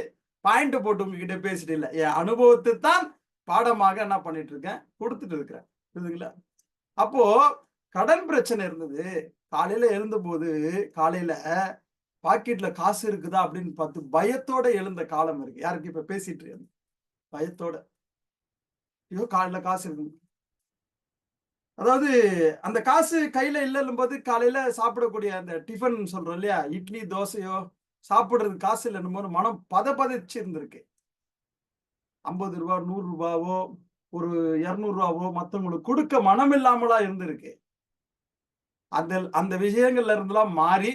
பாயிண்ட் போட்டு உங்ககிட்ட பேசிட்டு இல்லை, என் அனுபவத்தை தான் பாடமாக என்ன பண்ணிட்டு இருக்கேன், கொடுத்துட்டு இருக்கிறேன். புரியுதுங்களா? அப்போ கடன் பிரச்சனை இருந்தது. காலையில எழுந்தபோது காலையில பாக்கெட்ல காசு இருக்குதா அப்படின்னு பார்த்து பயத்தோட எழுந்த காலம் இருக்கு. யாருக்கு இப்ப பேசிட்டு இருக்கு பயத்தோட, ஐயோ காலையில காசு இருக்கு. அதாவது அந்த காசு கையில இல்லைன்னும் போது காலையில சாப்பிடக்கூடிய அந்த டிஃபன் சொல்றோம் இல்லையா, இட்லி தோசையோ சாப்பிடுறதுக்கு காசு இல்லைன்னும் போது மனம் பதச்சு இருந்திருக்கு. 50 ரூபா 100 ரூபாவோ ஒரு 200 ரூபாவோ மத்தவங்களுக்கு கொடுக்க மனம் இல்லாமலா இருந்திருக்கு. அந்த விஷயங்கள்ல இருந்தெல்லாம் மாறி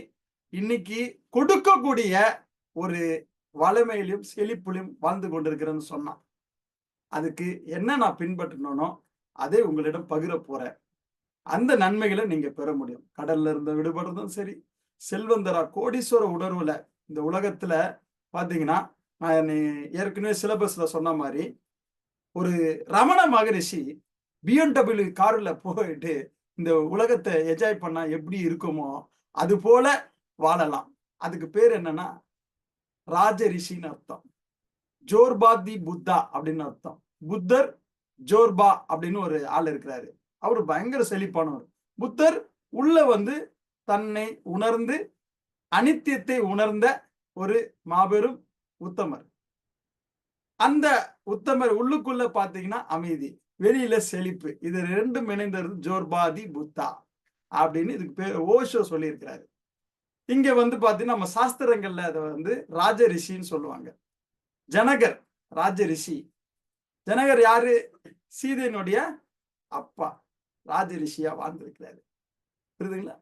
இன்னைக்கு கொடுக்கக்கூடிய ஒரு வளமையிலும் செழிப்பிலும் வாழ்ந்து கொண்டிருக்கிறேன்னு சொன்னான். அதுக்கு என்ன நான் பின்பற்றணும், அதை உங்களிடம் பகிர போறேன். அந்த நன்மைகளை நீங்க பெற முடியும். கடல்ல இருந்து விடுபடுறதும் சரி, செல்வந்தரா கோடீஸ்வர உணர்வுல இந்த உலகத்துல பாத்தீங்கன்னா, நான் ஏற்கனவே சிலபஸ்ல சொன்ன மாதிரி ஒரு ரமண மகரிஷி BMW கார்ல போயிட்டு இந்த உலகத்தை என்ஜாய் பண்ணா எப்படி இருக்குமோ அது போல வாழலாம். அதுக்கு பேர் என்னன்னா ராஜ ரிஷின்னு அர்த்தம். ஜோர்பா தி புத்தா அப்படின்னு அர்த்தம். புத்தர் ஜோர்பா அப்படின்னு ஒரு ஆள் இருக்கிறாரு. அவரு பயங்கர செழிப்பானவர். புத்தர் உள்ள வந்து தன்னை உணர்ந்து அனித்தியத்தை உணர்ந்த ஒரு மாபெரும் உத்தமர். அந்த உத்தமர் உள்ளுக்குள்ள பாத்தீங்கன்னா அமைதி, வெளியில செழிப்பு. இது ரெண்டும் இணைந்தது ஜோர்பாதி புத்தா அப்படின்னு இதுக்கு பேர் ஓஷோ சொல்லியிருக்கிறாரு. இங்க வந்து பாத்தீங்கன்னா நம்ம சாஸ்திரங்கள்ல அதை வந்து ராஜ ரிஷின்னு சொல்லுவாங்க. ஜனகர் ராஜ ரிஷி. ஜனகர் யாரு? சீதையினுடைய அப்பா. ராஜ ரிஷியா வாழ்ந்திருக்கிறாரு. புரியுதுங்களா?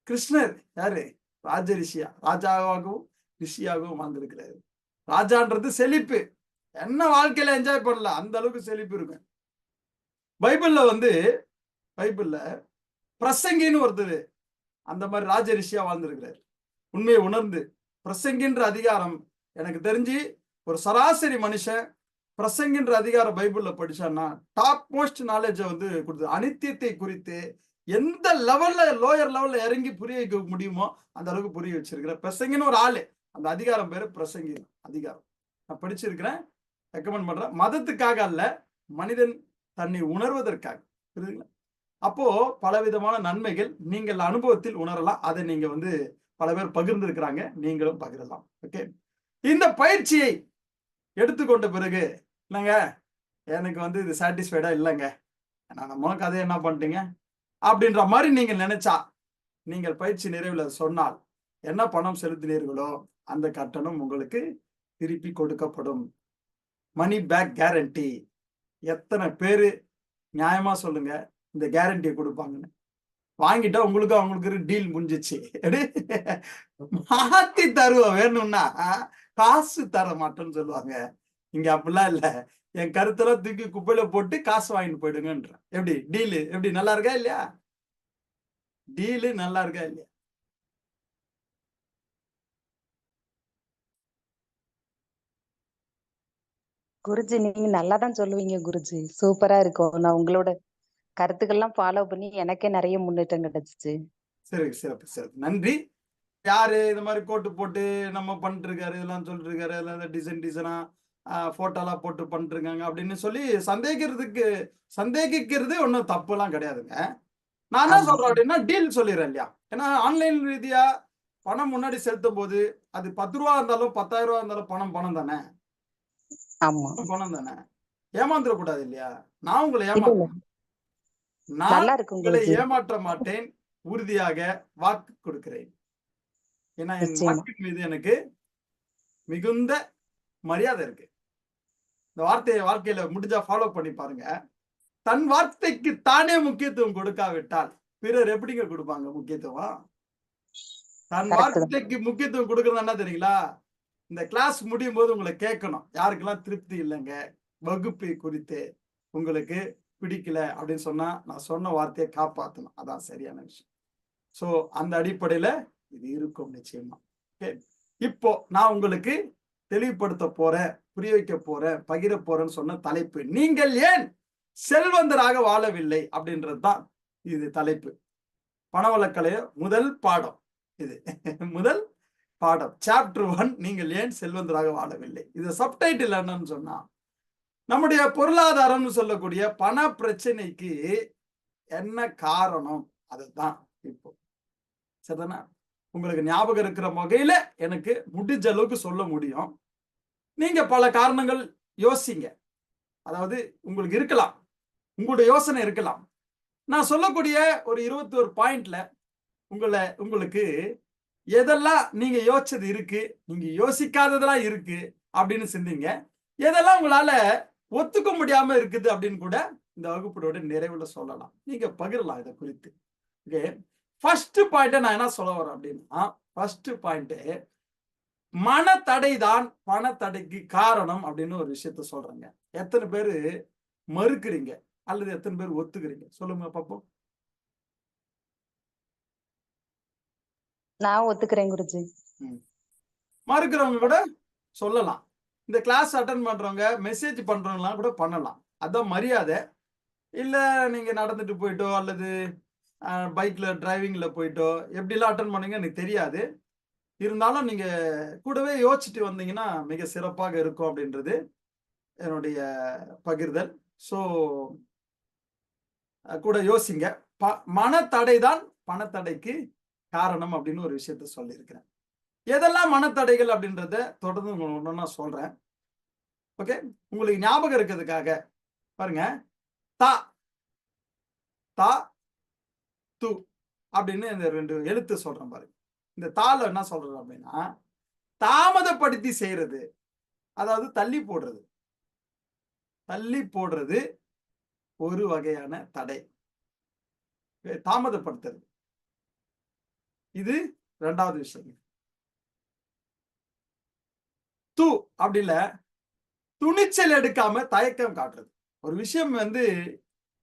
கிருஷ்ணர் யாரு? ராஜ ரிஷியா, ராஜாவாகவும் ரிஷியாகவும் வாழ்ந்திருக்கிறாரு. ராஜான்றது செழிப்பு. என்ன வாழ்க்கையில என்ஜாய் பண்ணலாம், அந்த அளவுக்கு செழிப்பு இருக்கு. பைபிள்ல வந்து பைபிள்ல பிரசங்கின்னு ஒருத்தர் அந்த மாதிரி ராஜ ரிஷியா வாழ்ந்திருக்கிறாரு. உண்மையை உணர்ந்து பிரசங்கின்ற அதிகாரம் எனக்கு தெரிஞ்சு ஒரு சராசரி மனுஷன் பிரசங்கின்ற அதிகாரம் பைபிள்ல படிச்சான்னா டாப் மோஸ்ட் நாலேஜை வந்து கொடுத்து அனித்தியத்தை குறித்து எந்த லெவல்ல லோயர் லெவல்ல இறங்கி புரிய வைக்க முடியுமோ அந்த அளவுக்கு புரிய வச்சிருக்கிற பிரசங்கின்னு ஒரு ஆளு. அந்த அதிகாரம் பேரு பிரசங்கி அதிகாரம். நான் படிச்சிருக்கிறேன், ரெக்கமெண்ட் பண்றேன். மதத்துக்காக அல்ல, மனிதன் தன்னை உணர்வதற்காக. புரியுதுங்களா? அப்போ பலவிதமான நன்மைகள் நீங்கள் அனுபவத்தில் உணரலாம். அதை நீங்க வந்து பல பேர் பகிர்ந்திருக்கிறாங்க, நீங்களும் பகிரலாம். ஓகே, இந்த பயிற்சியை எடுத்துக்கொண்ட பிறகு இல்லைங்க எனக்கு வந்து இது சாட்டிஸ்ஃபைடா இல்லைங்க, நான் நம்ம கதையை என்ன பண்ணிட்டீங்க அப்படின்ற மாதிரி நீங்க நினைச்சா, நீங்கள் பயிற்சி நிறைவில் சொன்னால் என்ன பணம் செலுத்தினீர்களோ அந்த கட்டணம் உங்களுக்கு திருப்பி கொடுக்கப்படும். Money back guarantee. எத்தனை பேரு நியாயமா சொல்லுங்க இந்த கேரண்டியை கொடுப்பாங்கன்னு? வாங்கிட்டா உங்களுக்கு அவங்களுக்கு டீல் முடிஞ்சிச்சு. மாத்தி தருவோம், வேணும்னா காசு தர மாட்டேன்னு சொல்லுவாங்க. இங்க அப்படிலாம் இல்ல, என் கருத்தெல்லாம் தூக்கி குப்பையில போட்டு காசு வாங்கிட்டு போயிடுங்கன்ற. எப்படி டீலு? எப்படி நல்லா இருக்கா இல்லையா? டீலு நல்லா இருக்கா இல்லையா? குருஜி நீங்க நல்லா தான் சொல்லுவீங்க குருஜி, சூப்பரா இருக்கும். நான் உங்களோட கருத்துக்கள்லாம் ஃபாலோ பண்ணி எனக்கே நிறைய முன்னேற்றம் கிடைச்சிச்சு. சரி, சிறப்பு சிறப்பு, நன்றி. யாரு இந்த மாதிரி கோட்டு போட்டு நம்ம பண்ணிட்டு இருக்காரு, இதெல்லாம் சொல்லிட்டு இருக்காரு, அதெல்லாம் டிசைன் டிசைனா போட்டோலாம் போட்டு பண்ணிட்டு இருக்காங்க அப்படின்னு சொல்லி சந்தேகிக்கிறது ஒன்றும் தப்பு எல்லாம் கிடையாதுங்க. நான் என்ன சொல்றேன் அப்படின்னா டீல் சொல்லிடுறேன் இல்லையா? ஏன்னா ஆன்லைன் ரீதியா பணம் முன்னாடி செலுத்தும் போது அது 10 ரூபா இருந்தாலும் 10,000 ரூபா இருந்தாலும் பணம் தானே. ஆமா, பணம் தானே. ஏமாந்துடக்கூடாது இல்லையா? நான் உங்களை ஏமாற்றேன், நான் நல்லா இருக்கும் உங்களை குருஜி. ஏமாற்ற மாட்டேன், உறுதியாக வாக்கு கொடுக்கிறேன். ஏன்னா என் நிச்சயமா. வாக்கின் மீது எனக்கு மிகுந்த மரியாதை இருக்கு. இந்த வார்த்தையை வாழ்க்கையில முடிஞ்சா ஃபாலோ பண்ணி பாருங்க. தன் வார்த்தைக்கு தானே முக்கியத்துவம் கொடுக்காவிட்டால் பிறர் எப்படிங்க கொடுப்பாங்க முக்கியத்துவம்? தன் கரெக்ட் தான். வார்த்தைக்கு முக்கியத்துவம் கொடுக்கறது என்ன தெரியுங்களா? இந்த கிளாஸ் முடியும் போது உங்களை கேட்கணும், யாருக்கெல்லாம் திருப்தி இல்லைங்க வகுப்பை குறித்து, உங்களுக்கு பிடிக்கல அப்படின்னு சொன்னா நான் சொன்ன வார்த்தையை காப்பாற்றணும். அதான் சரியான விஷயம். சோ அந்த அடிப்படையில இது இருக்கும் நிச்சயமா. ஓகே, இப்போ நான் உங்களுக்கு தெளிவுபடுத்த போறேன், புரிய வைக்க போறேன், பகிர போறேன்னு சொன்ன தலைப்பு நீங்கள் ஏன் செல்வந்தராக வாழவில்லை அப்படின்றது தான் இது தலைப்பு. பணவளக்கலைய முதல் பாடம் இது. முதல் பாடம் சாப்டர் 1, நீங்கள் ஏன் செல்வந்தராக வாழவில்லை. இது சப்டைட்டில் என்னன்னு சொன்னா நம்முடைய பொருளாதாரம்னு சொல்லக்கூடிய பண பிரச்சனைக்கு என்ன காரணம், அதுதான் இப்போ. சரிதானே? உங்களுக்கு ஞாபகம் இருக்கிற வகையில எனக்கு முடிஞ்ச அளவுக்கு சொல்ல முடியும். நீங்க பல காரணங்கள் யோசிங்க. அதாவது உங்களுக்கு இருக்கலாம், உங்களுடைய யோசனை இருக்கலாம். நான் சொல்லக்கூடிய ஒரு 21 பாயிண்ட்ல உங்களுக்கு எதெல்லாம் நீங்க யோசிச்சது இருக்கு, நீங்க யோசிக்காததெல்லாம் இருக்கு அப்படின்னு சிந்திங்க. எதெல்லாம் உங்களால ஒத்துக்க முடியாம இருக்குது அப்படின்னு கூட இந்த வகுப்போட நிறைவுல சொல்லலாம். நீங்க பகிரலாம் இதை குறித்து. ஓகே, ஃபர்ஸ்ட் பாயிண்ட் நான் என்ன சொல்ல வரேன் அப்படின்னா, ஃபர்ஸ்ட் பாயிண்ட் மனத்தடை தான் பணத்தடைக்கு காரணம் அப்படின்னு ஒரு விஷயத்த சொல்றேங்க. எத்தனை பேரு மறுக்கிறீங்க அல்லது எத்தனை பேர் ஒத்துக்கிறீங்க சொல்லுங்க பாப்போம். நான் ஒத்துக்கிறேன் குருஜி. மறுக்கிறவங்க கூட சொல்லலாம். இந்த கிளாஸ் அட்டன் பண்றவங்க மெசேஜ் பண்றவங்கலாம் கூட பண்ணலாம். அதான் மரியாதை. இல்ல நீங்க நடந்துட்டு போயிட்டோ அல்லது பைக்ல டிரைவிங்ல போயிட்டோ எப்படிலாம் அட்டன் பண்ணுங்க எனக்கு தெரியாது. இருந்தாலும் நீங்க கூடவே யோசிச்சுட்டு வந்தீங்கன்னா மிக சிறப்பாக இருக்கும் அப்படின்றது என்னுடைய பகிர்தல். ஸோ கூட யோசிங்க. மனத்தடை தான் பணத்தடைக்கு காரணம் அப்படின்னு ஒரு விஷயத்த சொல்லியிருக்கிறேன். எதெல்லாம் மனத்தடைகள் அப்படின்றத தொடர்ந்து ஒண்ணா சொல்றேன். ஓகே, உங்களுக்கு ஞாபகம் இருக்கிறதுக்காக பாருங்க. தா தா து அப்படின்னு இந்த 2 எழுத்து சொல்றேன் பாருங்க. இந்த தால என்ன சொல்றது அப்படின்னா, தாமதப்படுத்தி செய்யறது, அதாவது தள்ளி போடுறது. தள்ளி போடுறது ஒரு வகையான தடை. தாமதப்படுத்துறது. இது 2வது விஷயம். து அப்படி இல்ல, துணிச்சல் எடுக்காம தயக்கம் காட்டுறது. ஒரு விஷயம்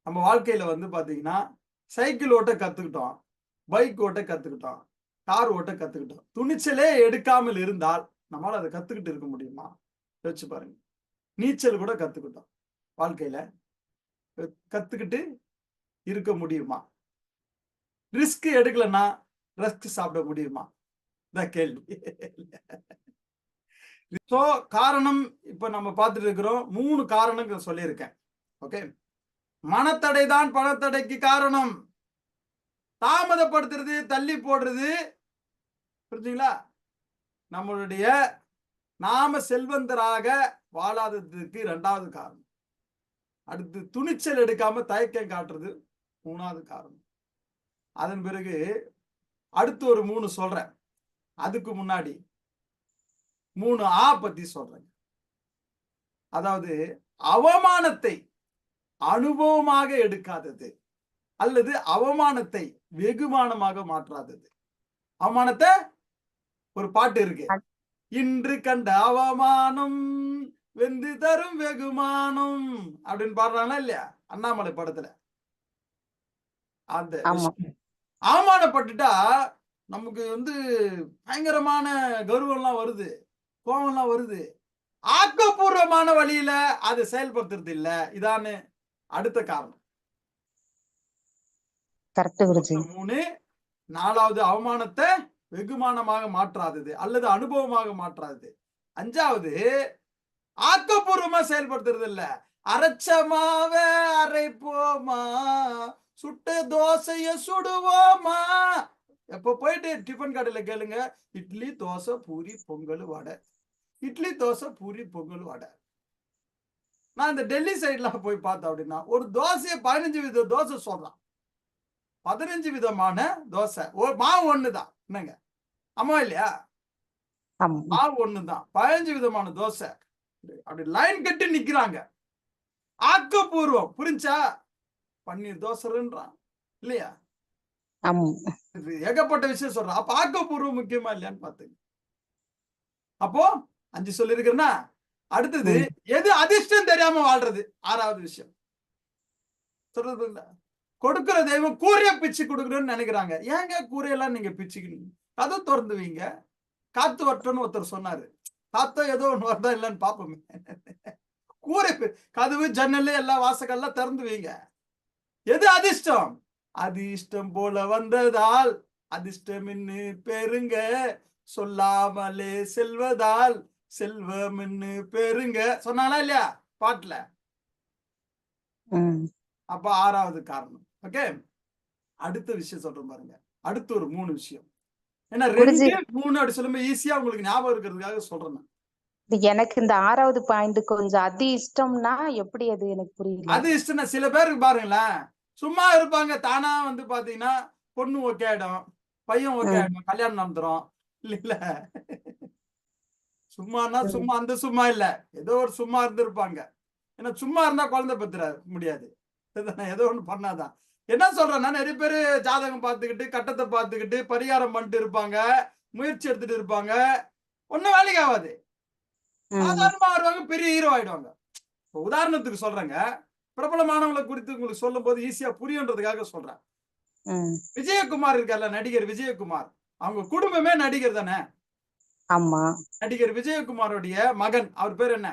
நம்ம வாழ்க்கையில பாத்தீங்கன்னா, சைக்கிள் ஓட்ட கத்துக்கிட்டோம், பைக் ஓட்ட கத்துக்கிட்டோம், கார் ஓட்ட கத்துக்கிட்டோம். துணிச்சலே எடுக்காமல் இருந்தால் நம்மளால அதை கத்துக்கிட்டு இருக்க முடியுமா? யோசிச்சு பாருங்க. நீச்சல் கூட கத்துக்கிட்டோம் வாழ்க்கையில, கத்துக்கிட்டு இருக்க முடியுமா? ரிஸ்க் எடுக்கலன்னா ரஸ்க் சாப்பிட முடியுமா? இதான் கேள்வி. சோ காரணம் இப்ப நம்ம பார்த்துட்டு இருக்கிறோம். 3 காரணங்கள் சொல்லியிருக்கேன். ஓகே, மனத்தடை தான் பணத்தடைக்கு காரணம். தாமதப்படுத்துறது, தள்ளி போடுறது, புரிஞ்சுங்களா? நம்மளுடைய நாம செல்வந்தராக வாழாததுக்கு 2வது காரணம். அடுத்து துணிச்சல் எடுக்காம தயக்கம் காட்டுறது 3வது காரணம். அதன் பிறகு அடுத்து ஒரு 3 சொல்றேன். அதுக்கு முன்னாடி 3 ஆ பத்தி சொல்றேன். அதாவது அவமானத்தை அனுபவமாக எடுக்காதது, அல்லது அவமானத்தை வெகுமானமாக மாற்றாதது. அவமானத்தை ஒரு பாட்டு இருக்கு. இன்று கண்ட அவமானம் வெந்து தரும் வெகுமானம் அப்படின்னு பாடுறாங்களா இல்லையா அண்ணாமலை படத்துல? அந்த அவமானப்பட்டுட்டா நமக்கு பயங்கரமான கர்வம்லாம் வருது, கோபம்லாம் வருது. ஆக்கப்பூர்வமான வழியில அதை செயல்படுத்துறது இல்ல. இதானு அடுத்த காரணம். 3. 4வது அவமானத்தை வெகுமானமாக மாற்றாதது அல்லது அனுபவமாக மாற்றாதது. 5வது ஆக்கப்பூர்வமா செயல்படுத்துறது இல்ல. அரைச்சமாவ அரைப்போமா, சுட்ட தோசைய சுடுவோமா. எப்ப போயிட்டு டிஃபன் கடையில கேளுங்க, இட்லி தோசை பூரி பொங்கல் வடை, இட்லி தோசை பூரி பொங்கல் வடை. நான் இந்த டெல்லி சைட்ல போய் பார்த்தேன் அப்படின்னா, ஒரு தோசையை 15 வித தோசை சொல்றான். 15 விதமான தோசை. மாவு ஒண்ணுதான். என்னங்க, ஆமா இல்லையா? மாவு ஒண்ணுதான், 15 விதமான தோசை. அப்படி லைன் கட்டி நிக்கிறாங்க. ஆக்கப்பூர்வம் புரிஞ்சா? பன்னீர் தோசைன்றான் இல்லையா? ஏகப்பட்ட விஷயம் சொல்றான். அப்ப ஆக்கப்பூர்வம் முக்கியமா இல்லையான்னு பாத்துங்க. அப்போ 5 சொல்லிருக்கிறேன்னா, அடுத்தது எது அதிர்ஷ்டம் தெரியாம வாழ்றது. 6வது விஷயம் சொல்றது இல்ல. கொடுக்கிற தெய்வம் கூரைய பிச்சு கொடுக்கணும்னு நினைக்கிறாங்க. ஏங்க கூரையெல்லாம் நீங்க பிச்சுக்கிறீங்க? கதவு திறந்து வைங்க. காத்து வரட்டும்னு ஒருத்தர் சொன்னாரு. காத்தோ ஏதோ ஒண்ணு வருதா இல்லன்னு பாப்போமே. கூரை கதவு ஜன்னல் எல்லா வாசகெல்லாம் திறந்து வைங்க. எது அதிர்ஷ்டம்? அதிர்ஷ்டம் போல வந்ததால் அதிர்ஷ்டம் என்று பெருங்க, சொல்லாமலே செல்வதால் செல்வம் என்று பெருங்க சொன்னானா இல்லையா பாட்டுல? அப்ப 6வது காரணம். ஓகே, அடுத்த விஷயம் சொல்றேன் பாருங்க. அடுத்து ஒரு 3 விஷயம். ஏன்னா 2 3 அப்படி சொல்லும்போது ஈஸியா உங்களுக்கு ஞாபகம் இருக்கிறதுக்காக சொல்றேன். எனக்கு இந்த 6வது பாயிண்ட் கொஞ்சம் அதி இஷ்டம்னா எப்படி, அது எனக்கு புரியல. அது இஷ்டம்னா சில பேருக்கு பாருங்களேன், சும்மா இருப்பாங்க. தானா பாத்தீங்கன்னா பொண்ணு ஓகே ஆயிடும், பையன் ஓகே ஆயிடும், கல்யாணம் நடந்துரும் இல்ல. சும்மானா சும்மா அந்த சும்மா இல்ல, ஏதோ ஒரு சும்மா இருந்திருப்பாங்க. ஏன்னா சும்மா இருந்தா குழந்தை பெத்துற முடியாது. ஏதோ ஒண்ணு பண்ணாதான். என்ன சொல்றேன்னா, நிறைய பேரு ஜாதகம் பார்த்துக்கிட்டு கட்டத்தை பார்த்துக்கிட்டு பரிகாரம் பண்ணிட்டு இருப்பாங்க, முயற்சி எடுத்துட்டு இருப்பாங்க. ஒன்னும் வேலைக்கு ஆகாது. சாதாரணமா வருவாங்க, பெரிய ஹீரோ ஆயிடுவாங்க. உதாரணத்துக்கு சொல்றேங்க, பிரபலமானவங்களை குறித்து உங்களுக்கு சொல்லும் போது ஈஸியா புரியுன்றதுக்காக சொல்றேன். விஜயகுமார் இருக்கார்ல, நடிகர் விஜயகுமார், அவங்க குடும்பமே நடிகர் தானே? ஆமா. நடிகர் விஜயகுமாரோடைய மகன், அவர் பேர் என்ன?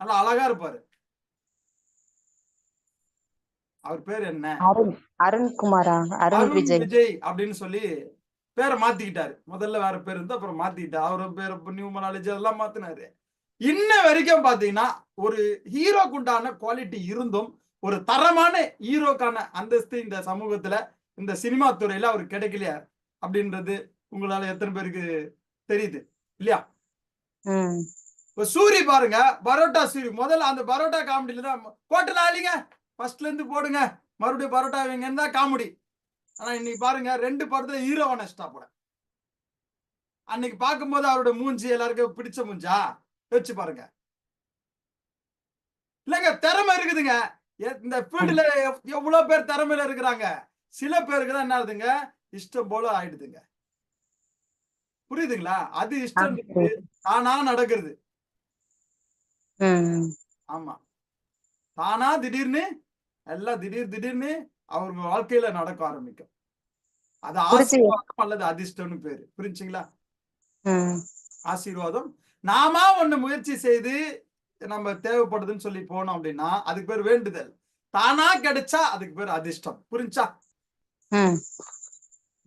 நல்லா அழகா இருப்பாரு. அவர் பேர் என்ன? அருண்குமாரா? அருண் விஜய் அப்படின்னு சொல்லி பேரை மாத்திக்கிட்டாரு. முதல்ல வேற பேர் இருந்து அப்புறம் மாத்திக்கிட்டாரு. அவரும் பேரை நியூமராலஜி அதெல்லாம் மாத்தினாரு. இன்ன வரைக்கும் பாத்தீங்கன்னா ஒரு ஹீரோக்கு உண்டான குவாலிட்டி இருந்தும் ஒரு தரமான ஹீரோக்கான அந்தஸ்து இந்த சமூகத்துல இந்த சினிமா துறையில அவருக்கு கிடைக்கலையா அப்படின்றது உங்களால எத்தனை பேருக்கு தெரியுது இல்லையா? இப்ப சூரி பாருங்க, பரோட்டா சூரி முதல்ல அந்த பரோட்டா காமெடியில தான் போட்டு ஆளிங்க ஃபர்ஸ்ட்ல இருந்து போடுங்க, மறுபடியும் பரோட்டா வைங்கன்னு தான் காமெடி. ஆனா இன்னைக்கு பாருங்க 2 படத்துல ஹீரோவான போட அன்னைக்கு பார்க்கும்போது அவரோட மூஞ்சி எல்லாருக்கும் பிடிச்ச மூஞ்சா வச்சு பாருங்க. இல்லங்க திறமை இருக்குதுங்க. இந்த ஃபீல்டுல எவ்வளவு பேர் திறமையில இருக்கிறாங்க. சில பேருக்கு தான் என்ன ஆகுதுங்க, இஷ்டம் போல ஆயிடுதுங்க. புரியுதுங்களா? அது இஷ்டம் தானா நடக்கிறது. ஆமா, தானா திடீர்னு எல்லாம் திடீர்னு அவங்க வாழ்க்கையில நடக்க ஆரம்பிக்கும். அது ஆசீர்வாதம் அல்லது அதிர்ஷ்டம்னு பேரு. புரிஞ்சுங்களா? ஆசீர்வாதம். நாம ஒண்ணு முயற்சி செய்து நம்ம தேவைப்படுதுன்னு சொல்லி போனோம் அப்படின்னா அதுக்கு பேர் வேண்டுதல். தானா கிடைச்சா அதுக்கு பேர் அதிர்ஷ்டம். புரிஞ்சா?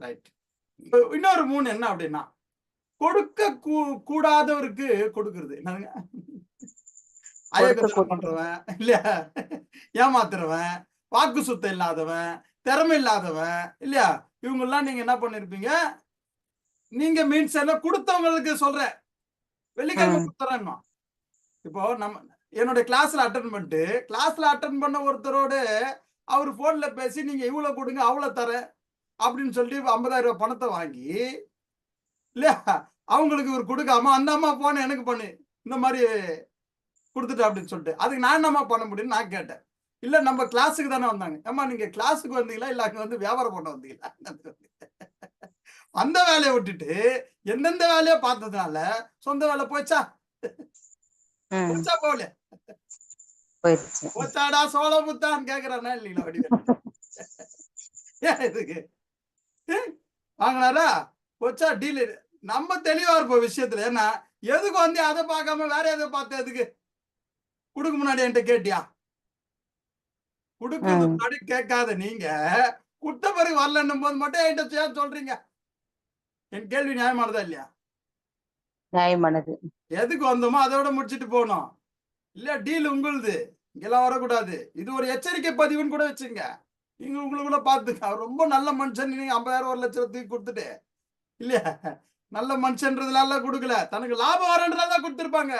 ரைட். இன்னொரு 3 என்ன அப்படின்னா கொடுக்க கூடாதவருக்கு கொடுக்கிறது. என்னங்க? அயக்கத்தனம் பண்றவன் இல்லையா, ஏமாத்துறவன், வாக்கு சுத்தம் இல்லாதவன், திறமை இல்லாதவன் இல்லையா, இவங்க எல்லாம் நீங்க என்ன பண்ணிருப்பீங்க, நீங்க மீன்ஸ் எல்லாம் கொடுத்தவங்களுக்கு சொல்றேன். வெள்ளிக்கிழமை கொடுத்துறேன். இப்போ நம்ம என்னோட கிளாஸ்ல அட்டன் பண்ண ஒருத்தரோட அவர் போன்ல பேசி நீங்க இவ்வளவு கொடுங்க அவ்வளவு தர அப்படின்னு சொல்லி 50,000 ரூபாய் பணத்தை வாங்கி இல்லையா அவங்களுக்கு இவர் கொடுக்காம அந்த அம்மா போன எனக்கு பண்ணு இந்த மாதிரி கொடுத்துட்டு அப்படின்னு சொல்லிட்டு அதுக்கு நான் என்னம்மா பண்ண முடியும்னு நான் கேட்டேன். இல்ல நம்ம கிளாஸுக்கு தானே வந்தாங்க. ஏமா நீங்க கிளாஸுக்கு வந்தீங்களா இல்ல அங்க வந்து வியாபாரம் பண்ண வந்தீங்களா? அந்த வேலையை விட்டுட்டு எந்தெந்த வேலையை பார்த்ததுனால சொந்த வேலை போச்சா போல போச்சாடா சோழமுத்தான் கேக்குறானா இல்லீங்களா? இதுக்கு வாங்கினாரா போச்சா டீல். நம்ம தெளிவா இருப்போம் விஷயத்துல. ஏன்னா எதுக்கு வந்து அதை பார்க்காம வேற எதை பார்த்த எதுக்கு கொடுக்க முன்னாடி என்கிட்ட கேட்டியா? கொடுக்கறது முன்னாடி கேட்காத நீங்க குட்ட பிறகு வரலன்னும் போது மட்டும் என்கிட்ட சொல்றீங்க. என் கேள்வி நியாயமானதா இல்லையா? நியாயமானது. எதுக்கு வந்தோமோ அதோட முடிச்சுட்டு போகணும். இல்ல டீல் உங்களுது, இங்கெல்லாம் வரக்கூடாது. இது ஒரு எச்சரிக்கை பதிவுன்னு கூட வச்சுங்க. நீங்க உங்களுக்குள்ள பாத்துக்க. ரொம்ப நல்ல மனுஷன் நீங்க 50,000 1 லட்சத்துக்கு கொடுத்துட்டு இல்லையா, நல்ல மனுஷன்றதுனால கொடுக்கல, தனக்கு லாபம் வரன்றதான் கொடுத்துருப்பாங்க.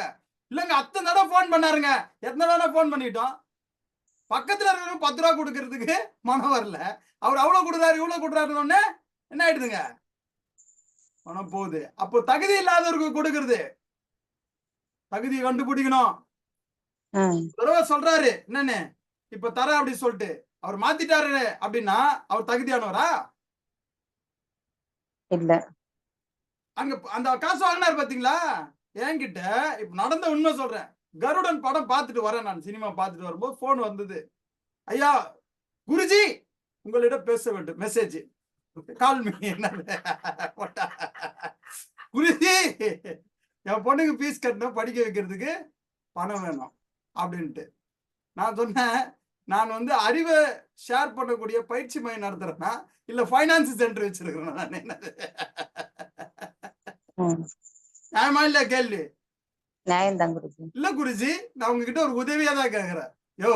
இல்லங்க அத்தனை தடவை போன் பண்ணாருங்க. எத்தனை தடவை போன் பண்ணிட்டோம். பக்கத்துல இருக்கிற 10 ரூபா கொடுக்கறதுக்கு மனம் வரல. அவர் அவ்வளவு கொடுக்குறாரு இவ்வளவு கொடுக்குறாருன்னு என்ன ஆயிடுதுங்க, மனம் போகுது. அப்போ தகுதி இல்லாதவருக்கு கொடுக்கறது தகுதியை கண்டுபிடிக்கணும். தடவை சொல்றாரு என்னன்னு இப்ப தர அப்படின்னு சொல்லிட்டு அவர் மாத்திட்டாரு அப்படின்னா அவர் தகுதியானவரா இல்ல? அங்க அந்த காசு வாங்கினார் பாத்தீங்களா? என்கிட்ட இப்ப நடந்த உண்மை சொல்றேன். கருடன் படம் பார்த்துட்டு வரேன். நான் சினிமா பார்த்துட்டு வரும்போது போன் வந்தது. ஐயா குருஜி உங்களிடம் பேச வேண்டும், மெசேஜ் கால் மீ. குருஜி என் பொண்ணுக்கு ஃபீஸ் கட்டணும், படிக்க வைக்கிறதுக்கு பணம் வேணும் அப்படின்ட்டு. நான் சொன்னேன், நான் வந்து அறிவை ஷேர் பண்ணக்கூடிய பயிற்சி மையம் நடத்துறேன்னா இல்ல பைனான்ஸ் சென்டர் வச்சிருக்கிறேன். நான் என்ன நியாயமா இல்ல கேள்வி? இல்ல குருஜி நான் உங்ககிட்ட ஒரு உதவியா தான் கேக்குறேன். யோ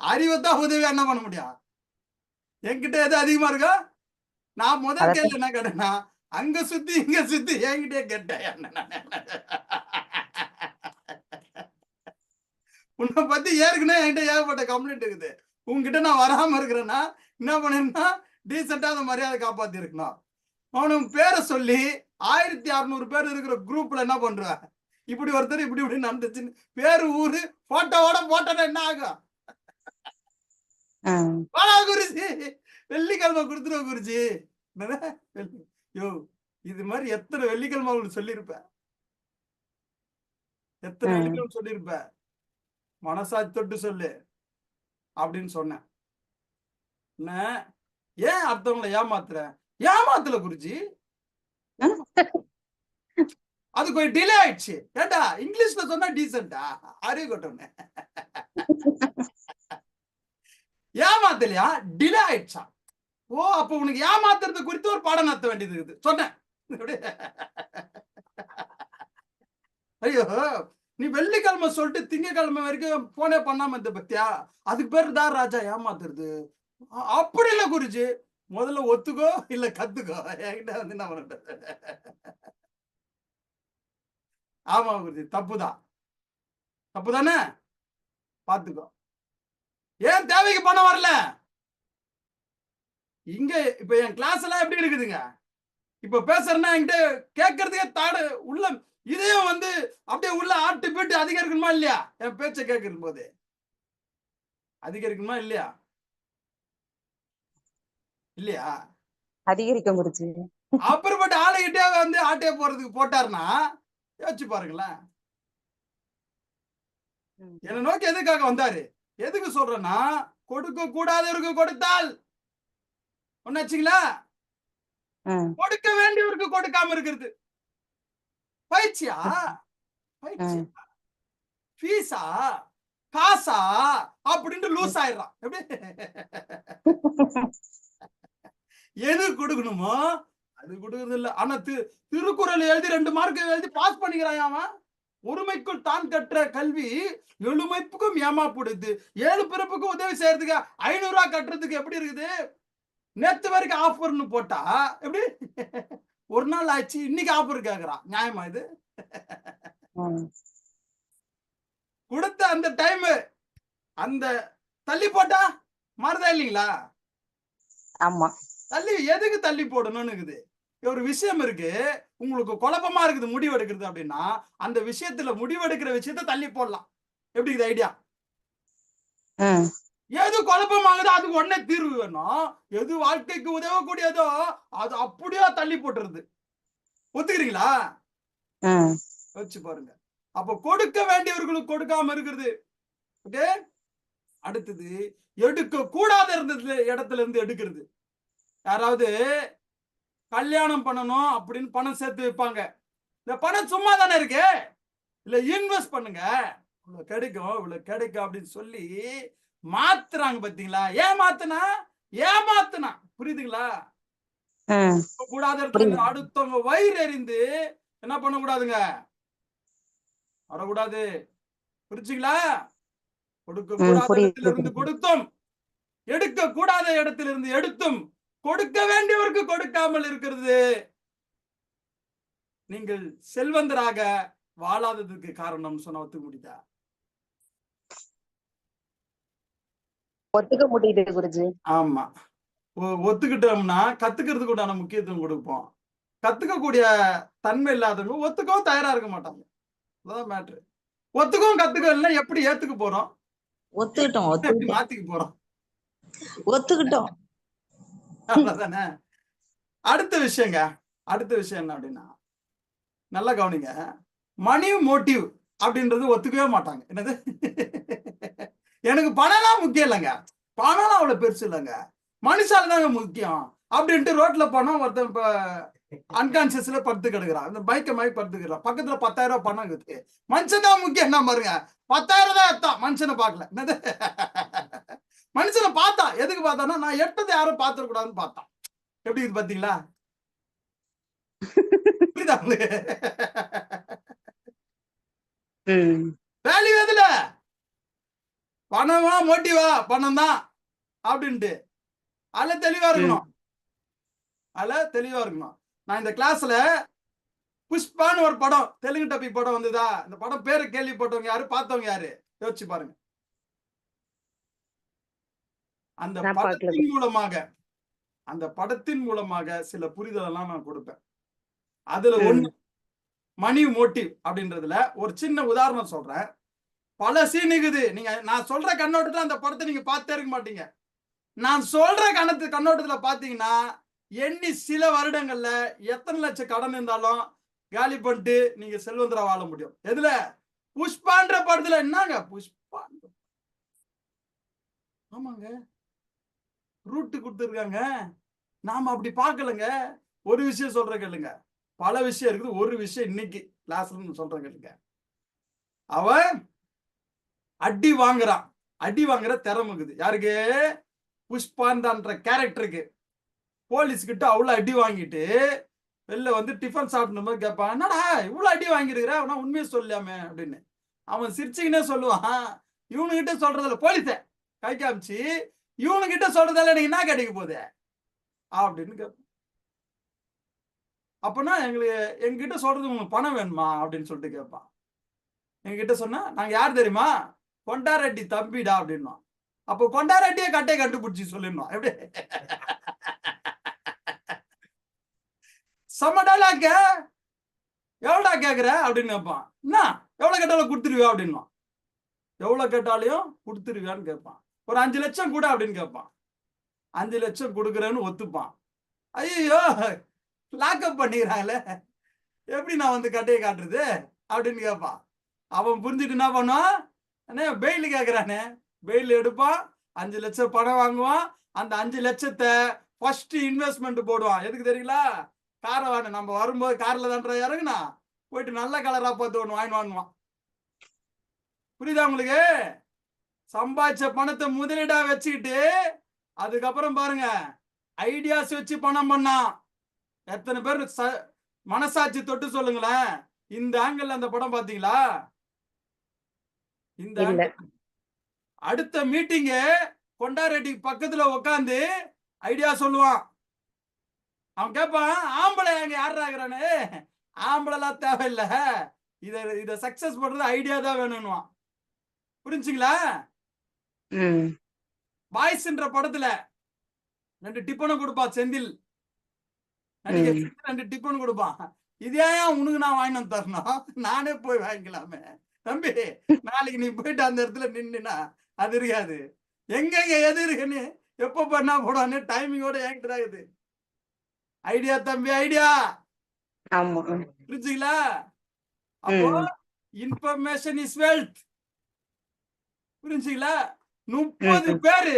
அறிவை தான் உதவியா என்ன பண்ண முடியும்? என்கிட்ட எது அதிகமா இருக்கா? நான் முதல் கேள்வி என்ன கேட்டேன்னா அங்க சுத்தி இங்க சுத்தி என்கிட்டயே கேட்டேன். உன்னை பத்தி ஏற்கனவே என்கிட்ட ஏகப்பட்ட கம்ப்ளைண்ட் இருக்குது. உங்ககிட்ட நான் வராம இருக்கிறேன்னா என்ன பண்ணிருந்தா டீசெண்டா அந்த மரியாதை காப்பாத்தி இருக்கணும். அவனுக்கு பேரை சொல்லி 1600 பேர் இருக்கிற குரூப்ல என்ன பண்றேன், இப்படி ஒருத்தர் இப்படி இப்படி நடந்துச்சுன்னு பேரு ஊரு போட்டோவோட போட்டோன்னா என்ன ஆகும்? குருஜி வெள்ளிக்கிழமை கொடுத்துருவோம் குருஜி. யோ இது மாதிரி எத்தனை வெள்ளிக்கிழமை உங்களுக்கு சொல்லியிருப்பேன், எத்தனை வெள்ளிக்கிழமை சொல்லியிருப்பேன். மனசாட்சி தொட்டு சொல்லு அப்படின்னு சொன்னேன். ஏன் அடுத்தவங்களை ஏமாத்தல குருஜி, அது கொஞ்சம் டிலே ஆயிடுச்சு. ஏண்டா இங்கிலீஷ்ல சொன்னா டீசென்டா அறிவு கொட்டோன்னு ஏமாத்தலையா, டிலே ஆயிடுச்சா. ஓ, அப்ப உனக்கு ஏமாத்துறது குறித்து ஒரு பாடம் நடத்த வேண்டியது இருக்குது சொன்னேன். ஐயோ, நீ வெள்ளிக்கிழமை சொல்லிட்டு திங்கக்கிழமை வரைக்கும் போனே பண்ணாம இருந்த பத்தியா, அதுக்கு பேரு தான் ராஜா ஏமாத்துறது. அப்படி இல்ல குருஜி, முதல்ல ஒத்துக்கோ இல்ல கத்துக்கோ. என்கிட்ட வந்து என்ன பண்ண. ஆமா குருஜி, தப்புதான், தப்புதானே, பாத்துக்கோ. ஏன் தேவைக்கு பணம் வரல? இங்க இப்ப என் கிளாஸ் எல்லாம் எப்படி இருக்குதுங்க? இப்ப பேசுறேன்னா என்கிட்ட கேட்கறதுக்கே தாடு உள்ள இதையும் வந்து அப்படியே உள்ள ஆட்டு போட்டு அதிகரிக்கணுமா இல்லையா? என் பேச்ச கேட்கிற போது அதிகரிக்குமா இல்லையா? இல்லையா? அதிகரிக்கும் குருஜி. அப்புறப்பட்ட ஆளுகிட்டே வந்து ஆட்டே போறதுக்கு போட்டாருன்னா யோசிச்சு பாருங்களேன். என்னை நோக்கி எதுக்காக வந்தாரு? எதுக்கு சொல்றேன்னா, கொடுக்க கூடாதவருக்கு கொடுத்தால் ஒன்னாச்சுங்களா, கொடுக்க வேண்டியவருக்கு கொடுக்காம இருக்கிறது பயிற்சியா? பயிற்சியா? ஃபீஸா? காசா? அப்படின்ட்டு லூஸ் ஆயிடுறான். எப்படி? எது கொடுக்கணுமோ அது கொடுக்கறது இல்ல. ஆனா திருக்குறள் எழுதி 2 மார்க் எழுதி பாஸ் பண்ணிக்கிறான் அவன். ஒருமைக்குள் தான் கற்ற கல்வி எழுமைப்புக்கும் ஏமாப்புடுது. 7 பிறப்புக்கும் உதவி செய்யறதுக்கு 500 ரூபாய் கட்டுறதுக்கு எப்படி இருக்குது? நேத்து வரைக்கும் ஆஃபர்னு போட்டா எப்படி? ஒரு நாள் ஆச்சு, இன்னைக்கு ஆஃபர் கேக்குறான். நியாயமா இது? கொடுத்த அந்த டைம் அந்த தள்ளி போட்டா மாறுதா இல்லீங்களா? ஆமா. தள்ளி எதுக்கு தள்ளி போடணும்னு இருக்குது. ஒரு விஷயம் இருக்கு, உங்களுக்கு குழப்பமா இருக்குது முடிவு எடுக்கிறது அப்படின்னா, அந்த விஷயத்துல முடிவெடுக்கிற விஷயத்த தள்ளி போடலாம். எப்படி இது ஐடியா? எது குழப்பமாகுதோ அதுக்கு உடனே தீர்வு வேணும். எது வாழ்க்கைக்கு உதவக்கூடியதோ அது அப்படியே தள்ளி போட்டுறது. ஒத்துக்கிறீங்களா? வச்சு பாருங்க. அப்ப கொடுக்க வேண்டியவர்களுக்கு கொடுக்காம இருக்கிறது. ஓகே, அடுத்தது எடுக்க கூடாத இருந்ததுல இடத்துல இருந்து எடுக்கிறது. யாராவது கல்யாணம் பண்ணணும் அப்படின்னு பணம் சேர்த்து வைப்பாங்க. இந்த பணம் சும்மா தானே இருக்கு, இல்ல இன்வெஸ்ட் பண்ணுங்க, இவ்வளவு கிடைக்கும் இவ்வளவு கிடைக்கும் அப்படின்னு சொல்லி மாத்துறாங்க பாத்தீங்களா? ஏமாத்துனா புரியுதுங்களா? கூடாத இடத்துல அடுத்தவங்க வயிறு எறிந்து என்ன பண்ணக்கூடாதுங்க, வரக்கூடாது. புரிச்சுங்களா? கொடுக்க கூடாத இடத்திலிருந்து கொடுத்தும், எடுக்க கூடாத இடத்திலிருந்து எடுத்தும், கொடுக்க வேண்டியவருக்கு கொடுக்காமல் இருக்கிறது நீங்கள் செல்வந்தராக வாழாததுக்கு காரணம் சொன்ன ஒத்துக்க முடியுதா? ஒத்துக்க முடியுது குருஜி. ஆமா, ஒத்துக்கிட்டோம்னா கத்துக்கிறதுக்கு உண்டான முக்கியத்துவம் கொடுப்போம். கத்துக்கக்கூடிய தன்மை இல்லாதவங்க ஒத்துக்கவும் தயாரா இருக்க மாட்டாங்க. அதான் மேட்ரு. ஒத்துக்கவும் கத்துக்கல எப்படி ஏத்துக்க போறோம்? எப்படி மாத்திக்க போறோம்? ஒத்துக்கிட்டோம். அவ்வளவுதானே. அடுத்த விஷயம் என்ன அப்படின்னா, நல்லா கவனிங்க. மணி மோட்டிவ் அப்படின்றது ஒத்துக்கவே மாட்டாங்க. என்னது? எனக்கு பணம்லாம் முக்கியம் இல்லைங்க, பணம்லாம் அவ்வளவு பெருசு இல்லைங்க, மனுஷால தாங்க முக்கியம் அப்படின்ட்டு ரோட்ல போனா ஒருத்தன் இப்ப அன்கான்சியஸ்ல படுத்து கிடக்குறான். இந்த பைக்க மாதிரி படுத்துக்கிறான். பக்கத்துல 10,000 ரூபாய் பணம் இருக்குது. மனுஷன் தான் முக்கியம். என்ன பாருங்க, 10,000 தான் எடுத்தான், மனுஷனை பார்க்கல. என்னது? மனுஷனை பார்த்தா எதுக்கு பார்த்தானா, நான் எடுத்ததை யாரும் பார்த்துட கூடாதுன்னு பார்த்தான். எப்படி இது பாத்தீங்களா? புரியுதா உங்களுக்கு? வேல்யூ எதுல? பணமா மோட்டிவா? பணம் தான் அப்படின்ட்டு அதுல தெளிவா இருக்கணும். நான் இந்த கிளாஸ்ல புஷ்பான்னு ஒரு படம், தெலுங்கு டப்பி படம் வந்ததா? இந்த படம் பேரு கேள்விப்பட்டவங்க யாரு, பார்த்தவங்க யாரு? யோசிச்சு பாருங்க. அந்த படத்தின் மூலமாக சில புரிதல் எல்லாம் நான் கொடுப்பேன். அதுல ஒண்ணு மணி மோட்டிவ் அப்படின்றதுல ஒரு சின்ன உதாரணம் சொல்றேன். பல சீன் இருக்குது. நீங்க நான் சொல்ற கண்ணோட்டத்துல அந்த படத்தை நீங்க பார்த்தே இருக்க மாட்டீங்க. நான் சொல்ற கண்ணோட்டத்துல பாத்தீங்கன்னா, எண்ணி சில வருடங்கள்ல எத்தனை லட்சம் கடன் இருந்தாலும் காலி பண்ணிட்டு நீங்க செல்வந்தரா வாழ முடியும். எதுல? புஷ்பான்ற படத்துல. என்னங்க புஷ்பா? ஆமாங்க, ரூட் கொடுத்துருக்காங்க. நாம அப்படி பார்க்கலங்க. ஒரு விஷயம் சொல்ற கேளுங்க, பல விஷயம் இருக்குது. ஒரு விஷயம் இன்னைக்கு கிளாஸ்ல சொல்றேன் கேளுங்க. அவன் அடி வாங்குறான். அடி வாங்குற திறமை இருக்குது யாருக்கு? புஷ்பான்ற கேரக்டருக்கு. போலீஸ் கிட்ட அவ்வளவு அடி வாங்கிட்டு வெளில வந்து டிஃபன் சாப்பிடும் போது கேட்பான், என்னடா இவ்வளவு அடி வாங்கிருக்கிற, அவனா உண்மையை சொல்லாமே அப்படின்னு. அவன் சிரிச்சுக்கினே சொல்லுவான், இவனுகிட்ட சொல்றதில்ல, போலீஸ கை காமிச்சு இவனுகிட்ட சொல்றதால எனக்கு என்ன கிடைக்க போகுது அப்படின்னு கேட்பான். அப்பனா எங்ககிட்ட சொல்றது உங்களுக்கு பணம் வேணுமா அப்படின்னு சொல்லிட்டு கேட்பான். எங்ககிட்ட சொன்னா நாங்க யார் தெரியுமா, கொண்டாரெட்டி தம்பிடா அப்படின்னா. அப்போ கொண்டாரெட்டியே கட்டை கண்டுபிடிச்சி சொல்லிடணும். எப்படி சமடாலாக்க எவ்வளோடா கேட்குற அப்படின்னு கேட்பான். என்ன எவ்வளோ கேட்டாலும் கொடுத்துருவியா அப்படின்வான். எவ்வளோ கேட்டாலையும் கொடுத்துருவியான்னு கேட்பான். ஒரு 5 லட்சம் கூட அப்படின்னு கேட்பான். 5 லட்சம் கொடுக்குறேன்னு ஒத்துப்பான். ஐயோ லாக்அப் பண்ணிக்கிறாங்களே, எப்படி நான் வந்து கட்டையை காட்டுறது அப்படின்னு கேட்பான். அவன் புரிஞ்சுட்டு என்ன பண்ணுவான், அண்ணே பெயில் கேட்குறானே, பெயில் எடுப்பான், 5 லட்சம் பணம் வாங்குவான். அந்த 5 லட்சத்தை ஃபர்ஸ்ட் இன்வெஸ்ட்மெண்ட் போடுவான். எதுக்கு தெரியுங்களா, காரை வாங்க, நம்ம வரும்போது கார்ல தான்ற இறங்குனா போயிட்டு நல்ல கலரா பார்த்து ஒன்று வாங்குவான். புரியுதா உங்களுக்கு? சம்பாதிச்ச பணத்தை முதலீடா வச்சுக்கிட்டு அதுக்கப்புறம் பாருங்க ஐடியாஸ் வச்சு பணம் பண்ணான். எத்தனை பேர் மனசாட்சி தொட்டு சொல்லுங்களேன், இந்த ஆங்கிள் அந்த படம் பாத்தீங்களா? இந்த அடுத்த மீட்டிங் கொண்டாரெட்டி பக்கத்துல உட்காந்து ஐடியா சொல்லுவான். அவன் கேட்பான், ஆம்பளை அங்க யாராகிறானே, ஆம்பளை எல்லாம் தேவையில்லை, இத சக்சஸ் பண்றது ஐடியா தான் வேணும்னுவான். புரிஞ்சுங்களா? பாய்ஸ்ன்ற படத்துல 2 டிப்பனும் கொடுப்பான் செந்தில், நடிகர் 2 டிப்பன் கொடுப்பான். இதே உனக்கு நான் வாங்கிட்டு வந்து தரணும், நானே போய் வாங்கிக்கலாமே தம்பி, நாளைக்கு நீ போயிட்டு அந்த இடத்துல நின்னுனா அது இருக்காது. எங்க எது இருக்குன்னு எப்ப பண்ணா போடான்னு டைமிங்கோட என்கிட்ட இருக்குது. ஐடியா தம்பி, ஐடியா. புரிஞ்சுங்களா? அப்போ இன்ஃபர்மேஷன் இஸ் வெல்த். புரிஞ்சுங்களா? 30 பேரு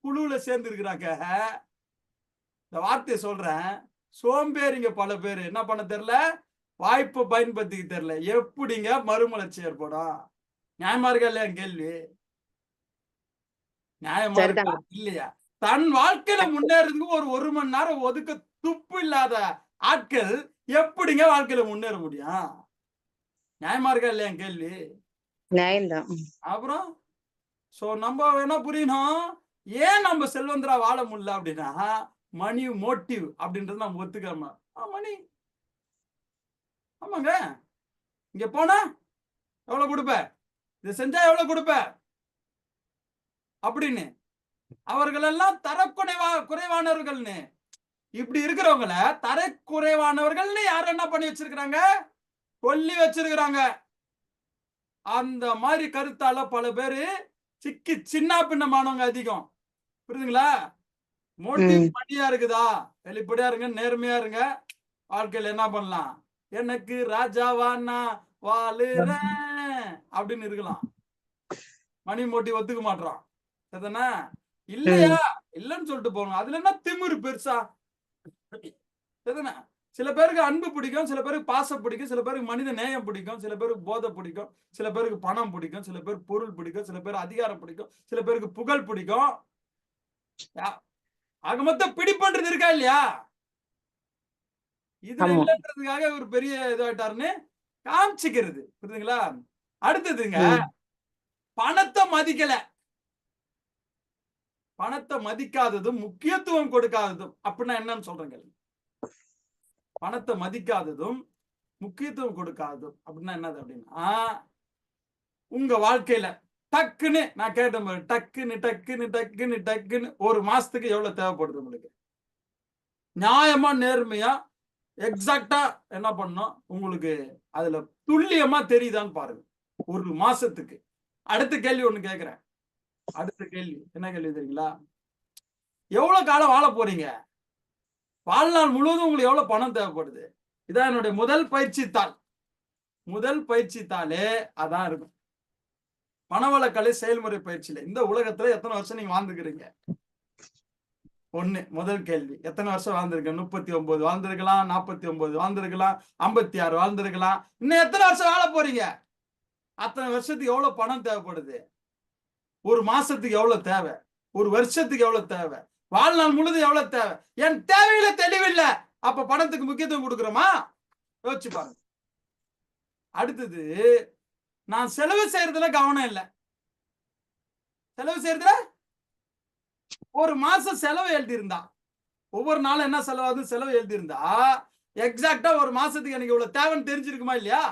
குழுவுல சேர்ந்து இருக்கிறாங்க. இந்த வார்த்தையை சொல்றேன், சோம்பேறிங்க பல பேரு என்ன பண்ண தெரியல, வாய்ப்பை பயன்படுத்திக்க தெரியல. எப்படிங்க மறுமலர்ச்சி ஏற்படும்? நியாயமா இருக்கா இல்லையா கேள்வி? நியாயமா இருக்கா இல்லையா? தன் வாழ்க்கையில முன்னேறதுக்கு ஒரு மணி நேரம் ஒதுக்க துப்பு இல்லாத ஆட்கள் எப்படிங்க வாழ்க்கையில முன்னேற முடியும்? நியாயமா இருக்கா இல்லையா கேள்வி? நியாயம்தான். அப்புறம் சோ நம்ம வேணா புரியணும், ஏன் நம்ம செல்வந்தரா வாழ முடியல அப்படின்னா மணி மோட்டிவ் அப்படின்றது நம்ம ஒத்துக்காம. மணி, ஆமாங்க, இங்க போனா எவ்வளவு கொடுப்ப, இதை செஞ்சா எவ்வளவு கொடுப்ப அப்படின்னு. அவர்கள் எல்லாம் குறைவானவர்கள்னு, இப்படி இருக்கிறவங்கள தரக்குறைவானவர்கள்னு யாரும் என்ன பண்ணி வச்சிருக்கிறாங்க, சொல்லி வச்சிருக்கிறாங்க. அந்த மாதிரி கருத்தால பல பேரு சிக்கி சின்ன பின்னமானவங்க அதிகம். புரியுதுங்களா? மோட்டிவ் மணியா இருக்குதா, வெளிப்படையா இருங்க, நேர்மையா இருங்க, வாழ்க்கையில என்ன பண்ணலாம், எனக்கு ராஜாவா நான் வாழுறேன் அப்படின்னு இருக்கலாம். மணி மோட்டிவ் ஒத்துக்க மாட்டான் எதனா இல்லையா, இல்லன்னு சொல்லிட்டு போங்க. அதுல என்ன திமிரு பெருசா எதனா? சில பேருக்கு அன்பு பிடிக்கும், சில பேருக்கு பாசம் பிடிக்கும், சில பேருக்கு மனித நேயம் பிடிக்கும், சில பேருக்கு போதை பிடிக்கும், சில பேருக்கு பணம் பிடிக்கும், சில பேருக்கு பொருள் பிடிக்கும், சில பேருக்கு அதிகாரம் பிடிக்கும், சில பேருக்கு புகழ் பிடிக்கும். ஆக மொத்தம் பிடிப்பன்றது இருக்கா இல்லையா? இதுல இல்லன்றதுக்காக ஒரு பெரிய இதாயிட்டாருன்னு காமிச்சுக்கிறது. புரியுதுங்களா? அடுத்ததுங்க, பணத்தை மதிக்கல. பணத்தை மதிக்காததும் முக்கியத்துவம் கொடுக்காததும் அப்படின்னா என்னன்னு சொல்றேங்க. பணத்தை மதிக்காததும் முக்கியத்துவம் கொடுக்காததும் அப்படின்னா என்னது அப்படின்னா, உங்க வாழ்க்கையில டக்குன்னு நான் கேட்டேன், டக்குன்னு டக்குன்னு டக்குன்னு டக்குன்னு ஒரு மாசத்துக்கு எவ்வளவு தேவைப்படுது உங்களுக்கு? நியாயமா நேர்மையா எக்ஸாக்டா என்ன பண்ணணும் உங்களுக்கு அதுல துல்லியமா தெரியுதான்னு பாருங்க ஒரு மாசத்துக்கு. அடுத்த கேள்வி ஒண்ணு கேட்கிறேன். அடுத்த கேள்வி என்ன கேள்வி தெரியுங்களா? எவ்வளவு காலம் வாழ போறீங்க? வாழ்நாள் முழுவதும் உங்களுக்கு எவ்வளவு பணம் தேவைப்படுது? இதான் என்னுடைய முதல் பயிற்சி தாள். முதல் பயிற்சி தாளே அதான் இருக்கும். பணவளக்கலை செயல்முறை பயிற்சியில இந்த உலகத்துல எத்தனை வருஷம் நீங்க வாழ்ந்துக்கிறீங்க? ஒண்ணு முதல் கேள்வி, எத்தனை வருஷம் வாழ்ந்திருக்க? 39 வாழ்ந்திருக்கலாம், 49 வாழ்ந்திருக்கலாம், 56 வாழ்ந்திருக்கலாம். இன்னும் எத்தனை வருஷம் வாழ போறீங்க? அத்தனை வருஷத்துக்கு எவ்வளவு பணம் தேவைப்படுது? ஒரு மாசத்துக்கு எவ்வளவு தேவை? ஒரு வருஷத்துக்கு எவ்வளவு தேவை? வாழ்நாள் முழுதும் எவ்வளவு தேவை? என் தேவையில தெளிவில்லை, அப்ப பணத்துக்கு முக்கியத்துவம் கொடுக்குறோமா? யோசிச்சு பாருங்க. அடுத்தது, நான் செலவு செய்யறதுல கவனம் இல்லை. செலவு செய்யறதுல ஒரு மாசம் செலவு எழுதியிருந்தா, ஒவ்வொரு நாளும் என்ன செலவாகுது செலவு எழுதியிருந்தா, எக்ஸாக்டா ஒரு மாசத்துக்கு எனக்கு இவ்வளவு தேவைன்னு தெரிஞ்சிருக்குமா இல்லையா?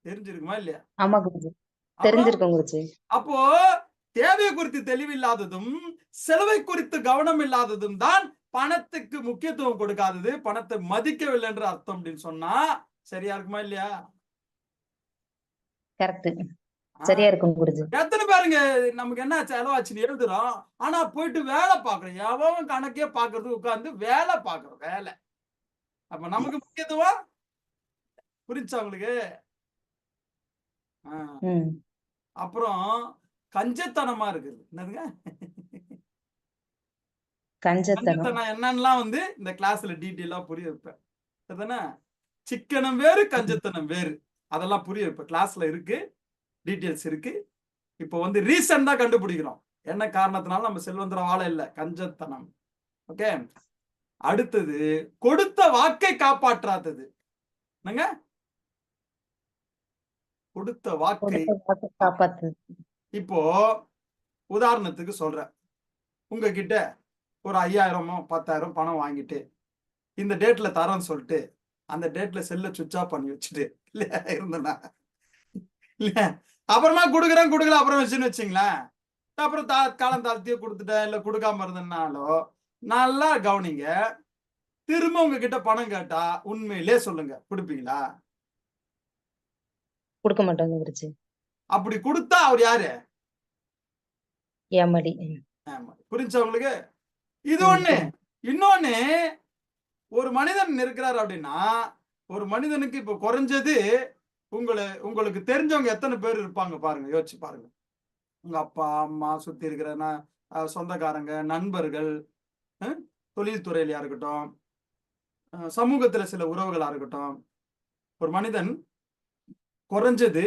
தெரிஞ்சிருக்குமா இல்லையா? ஆமா குருஜி, அப்புறம் தெரிஞ்சிருக்கும் குருஜி. அப்போ தேவை குறித்து தெளிவில்லாததும் செலவை குறித்து கவனம் இல்லாததும் தான் பணத்துக்கு முக்கியத்துவம் கொடுக்காதது, பணத்தை மதிக்கவில்லை என்று அர்த்தம் அப்படின்னு சொன்னா சரியா இருக்குமா இல்லையா? கரெக்ட், சரியா இருக்கும் குருஜி. எத்தனை பேருங்க நமக்கு என்ன செலவாச்சுன்னு எழுதுறோம், ஆனா போயிட்டு வேலை பார்க்கறோம். எவன் கணக்கே பார்க்கறது, உட்கார்ந்து வேலை பார்க்கறோம், வேலை. அப்ப நமக்கு முக்கியத்துவம் புரிஞ்சா உங்களுக்கு? அப்புறம் கஞ்சத்தனமா இருக்குது. என்னதுங்க? கஞ்சத்தனம் என்னன்னுலாம் வந்து இந்த கிளாஸ்ல டீட்டெயிலா புரிய வைப்பேன். சரிதானே? சிக்கனம் வேறு, கஞ்சத்தனம் வேறு. அதெல்லாம் புரிய வைப்பேன். கிளாஸ்ல இருக்கு, டீட்டெயில்ஸ் இருக்கு. இப்போ வந்து ரீசன் தான் கண்டுபிடிக்கிறோம். என்ன காரணத்தினால நம்ம செல்வந்தர வாழ இல்ல, கஞ்சத்தனம். ஓகே. அடுத்தது, கொடுத்த வாக்கை காப்பாற்றாதது. என்னங்க? கொடுத்த வாக்கை காப்பாற்று. இப்போ உதாரணத்துக்கு சொல்றேன், உங்ககிட்ட ஒரு 5000 10,000 பணம் வாங்கிட்டு இந்த டேட்ல தரேன்னு சொல்லிட்டு அந்த டேட்ல செல்ல சுவிட்ச் ஆஃப் பண்ணி வச்சுட்டு இல்லையா இருந்தேன்னா, இல்ல அப்புறமா கொடுக்கல அப்புறம் வச்சுன்னு வச்சுங்களேன், அப்புறம் காலம் தாழ்த்தியோ கொடுத்துட்டேன் இல்ல கொடுக்காம இருந்தேன்னாலோ, நல்லா கவனிங்க, திரும்ப உங்ககிட்ட பணம் கேட்டா உண்மையிலே சொல்லுங்க, கொடுப்பீங்களா? கொடுக்க மாட்டாங்க குருஜி. அப்படி கொடுத்தா அவர் யாரு? ஏமாளி. புரிஞ்சா உங்களுக்கு? இது ஒண்ணு. இன்னொன்னு, ஒரு மனிதன் இருக்கிறார் அப்படின்னா, ஒரு மனிதனுக்கு இப்ப குறைஞ்சது உங்களுக்கு தெரிஞ்சவங்க எத்தனை பேர் இருப்பாங்க பாருங்க, யோசிச்சு பாருங்க. உங்க அப்பா அம்மா, சுத்தி இருக்கிற சொந்தக்காரங்க, நண்பர்கள், தொழில்துறையிலயா இருக்கட்டும், சமூகத்துல சில உறவுகளா இருக்கட்டும், ஒரு மனிதன் குறைஞ்சது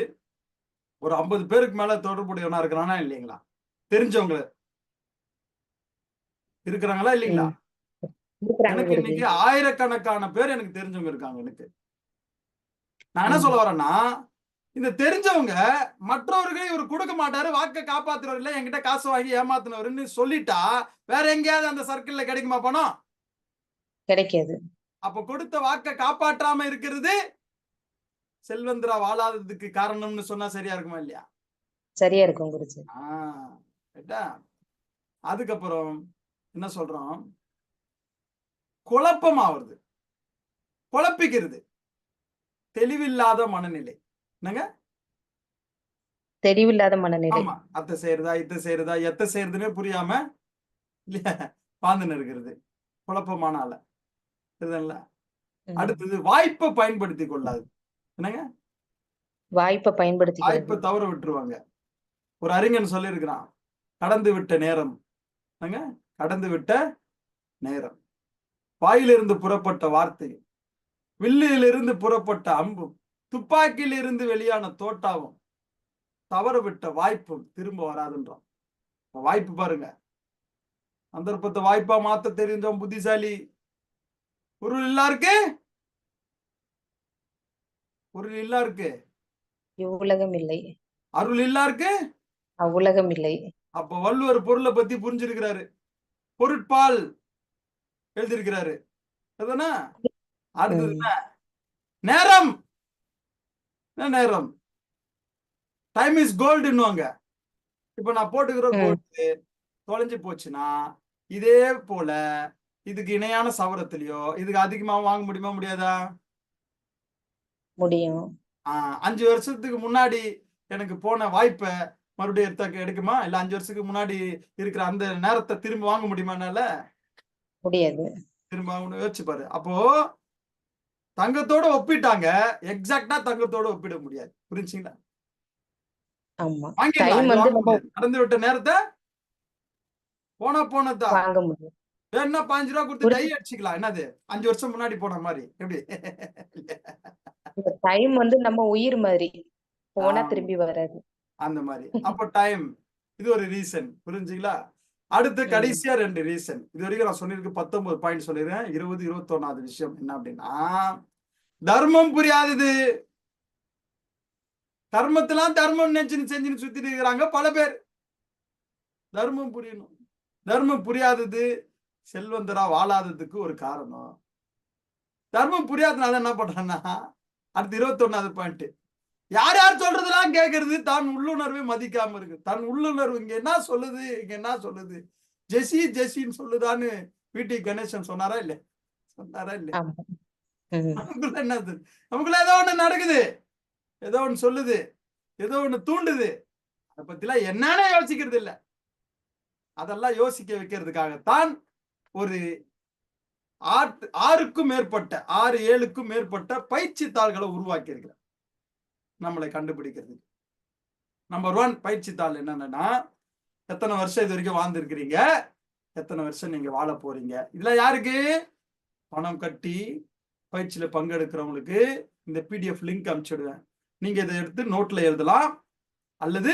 ஒரு 50 பேருக்கு மேல தொடர்புடையவனா இருக்கிறானா இல்லைங்களா? தெரிஞ்சவங்க இருக்கிறாங்களா இல்லைங்களா? எனக்கு இன்னைக்கு ஆயிரக்கணக்கான பேர் எனக்கு தெரிஞ்சவங்க இருக்காங்க. எனக்கு நான் என்ன சொல்ல வரேன்னா, இந்த தெரிஞ்சவங்க மற்றவர்கள் இவர் கொடுக்க மாட்டாரு, வாக்க காப்பாத்துறவர் இல்ல, என்கிட்ட காசு வாங்கி ஏமாத்தினவருன்னு சொல்லிட்டா வேற எங்கேயாவது அந்த சர்க்கிள்ல கிடைக்குமா பணம்? கிடைக்காது. அப்ப கொடுத்த வாக்க காப்பாற்றாம இருக்கிறது செல்வந்தரா வாழாததுக்கு காரணம்னு சொன்னா சரியா இருக்குமா இல்லையா? சரியா இருக்கும் குருஜி. அதுக்கப்புறம் என்ன சொல்றோம், குழப்பம் ஆவறது, குழப்பிக்கிறது, தெளிவில்லாத மனநிலை. என்னங்க? தெளிவில்லாத மனநிலை. ஆமா, அத்தை செய்யறதா இத்த செய்யறதா எத்த செய்யறதுன்னே புரியாம இல்லையா வாழ்ந்துன்னு இருக்கிறது, குழப்பமான ஆள. அடுத்தது, வாய்ப்பை பயன்படுத்தி கொள்ளாது. என்னங்க? வாய்ப்பை தவற விட்டுருவாங்க. ஒரு அறிஞன் சொல்லி இருக்கிறான், கடந்து விட்ட நேரம். கடந்து விட்ட நேரம். வாயிலிருந்து புறப்பட்ட வார்த்தை, வில்லிலிருந்து புறப்பட்ட அம்பும், துப்பாக்கியிலிருந்து வெளியான தோட்டாவும், தவற விட்ட வாய்ப்பும் திரும்ப வராதுன்றான். வாய்ப்பு பாருங்க, சந்தர்ப்பத்தை வாய்ப்பா மாத்த தெரிஞ்சவன் புத்திசாலி. பொருள் இல்லாருக்கு இவ்வுலகம் இல்லை, அருள் இல்லாருக்கு அவ்வுலகம் இல்லை. அப்ப வள்ளுவர் பொருளை பத்தி புரிஞ்சிருக்கிறாரு, பொருட்பால் எழுதியிருக்கிறாரு. அடுத்தது நேரம். நேரம், டைம் இஸ் கோல்டுன்னுவாங்க. இப்ப நான் போட்டுக்கிற கோல்டு தொலைஞ்சு போச்சுன்னா, இதே போல இதுக்கு இணையான சவரத்திலயோ இதுக்கு அதிகமா வாங்க முடியுமா முடியாதா? முடியும். 5 வருஷத்துக்கு முன்னாடி எனக்கு போன வாய்ப்பை மறுபடியும் எடுக்குமா? இல்ல 5 வருஷத்துக்கு முன்னாடி இருக்கிற அந்த நேரத்தை திரும்ப வாங்க முடியுமா? என்னால முடியாது. திரும்ப யோசிச்சு பாரு. அப்போ தங்கத்தோட ஒப்பிட்டாங்க, எக்ஸாக்டா தங்கத்தோட ஒப்பிட முடியாது. புரிஞ்சுங்களா? நடந்து விட்ட நேரத்தை போனதா வாங்க முடியும். வேணா 5 ரூபா கொடுத்து டை அடிச்சுக்கலாம். என்னது 5 வருஷம் முன்னாடி போன மாதிரி? எப்படி? டைம் நம்ம உயிர் மாதிரி, போனா திரும்பி வராது அந்த மாதிரி. அப்போ டைம் இது ஒரு ரீசன். புரிஞ்சுங்களா? அடுத்து கடைசியா 2 ரீசன். இது வரைக்கும் நான் சொல்லியிருக்கு 19 பாயிண்ட் சொல்லிடுறேன். 20, 21வது விஷயம் என்ன அப்படின்னா, தர்மம் புரியாதது. கர்மத்தெல்லாம் தர்மம் நினைச்சுன்னு செஞ்சுன்னு சுத்திட்டு இருக்கிறாங்க பல பேர். தர்மம் புரியணும். தர்மம் புரியாதது செல்வந்தரா வாழாததுக்கு ஒரு காரணம். தர்மம் புரியாதனால என்ன பண்றான்னா, அடுத்து 21வது பாயிண்ட், யார் யார் சொல்றதெல்லாம் கேட்கறது, தான் உள்ளுணர்வை மதிக்காம இருக்கு. தன் உள்ளுணர்வு இங்க என்ன சொல்லுது, இங்க என்ன சொல்லுது, ஜெசின்னு சொல்லுதான்னு பிடி கணேசன் சொன்னாரா இல்ல? சொன்னாரா இல்ல? நமக்குள்ள என்னது, நமக்குள்ள ஏதோ ஒண்ணு நடக்குது, ஏதோ ஒண்ணு சொல்லுது, ஏதோ ஒண்ணு தூண்டுது. அதை பத்திலாம் என்னன்னு யோசிக்கிறது இல்ல. அதெல்லாம் யோசிக்க வைக்கிறதுக்காகத்தான் ஒரு 6க்கும் மேற்பட்ட 6-7க்கும் மேற்பட்ட பயிற்சி தாள்களை உருவாக்கி இருக்கிறார் நம்மளை கண்டுபிடிக்கிறது. நம்பர் 1 பயிற்சி தாள் என்னன்னா, எத்தனை வருஷம் இது வரைக்கும் வாழ்ந்திருக்கிறீங்க, எத்தனை வருஷம் நீங்க வாழ போறீங்க. இதுல யாருக்கு? பணம் கட்டி பயிற்சியில பங்கெடுக்கிறவங்களுக்கு இந்த பிடிஎஃப் லிங்க் அனுப்பிச்சுடுவேன். நீங்க இதை எடுத்து நோட்ல எழுதலாம் அல்லது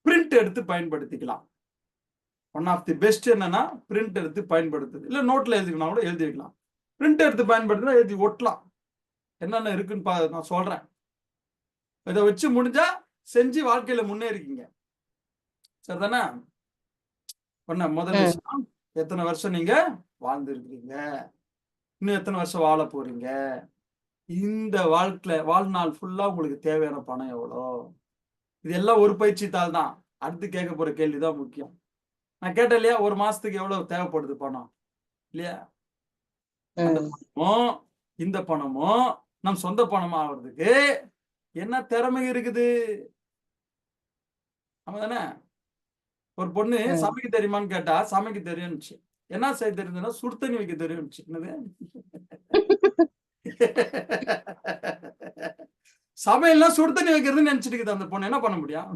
பிரிண்ட் எடுத்து பயன்படுத்திக்கலாம். ஒன் ஆஃப் தி பெஸ்ட் என்னன்னா பிரிண்ட் எடுத்து பயன்படுத்துது. இல்ல நோட்ல எழுதிக்கணும் கூட எழுதி வைக்கலாம். பிரிண்ட் எடுத்து பயன்படுத்தினா எழுதி ஒட்டலாம். என்னென்ன இருக்குன்னு நான் சொல்றேன். இதை வச்சு முடிஞ்சா செஞ்சு வாழ்க்கையில முன்னேறிக்கீங்க. சரிதானே? முதல் விஷயம், எத்தனை வருஷம் நீங்க வாழ்ந்துருக்கீங்க, இன்னும் எத்தனை வருஷம் வாழ போறீங்க, இந்த வாழ்நாள் ஃபுல்லா உங்களுக்கு தேவையான பணம் எவ்வளோ. இது எல்லாம் ஒரு பயிற்சி தாள் தான். அடுத்து கேட்க போற கேள்விதான் முக்கியம். நான் கேட்டேன் இல்லையா, ஒரு மாசத்துக்கு எவ்வளவு தேவைப்படுது பணம் இல்லையா? அந்த பணமும் இந்த பணமும் நம் சொந்த பணம் ஆகுறதுக்கு என்ன திறமை இருக்குது? ஆமா தானே? ஒரு பொண்ணு சமைக்க தெரியுமான்னு கேட்டா சமைக்க தெரியும்னுச்சு. என்ன செய்ய தெரியுதுன்னா சுடு தண்ணி வைக்க தெரியும்னுச்சு. என்னது? சமையல்லாம் சுடு தண்ணி வைக்கிறதுன்னு நினைச்சிட்டு இருக்குது அந்த பொண்ணு. என்ன பண்ண முடியும்?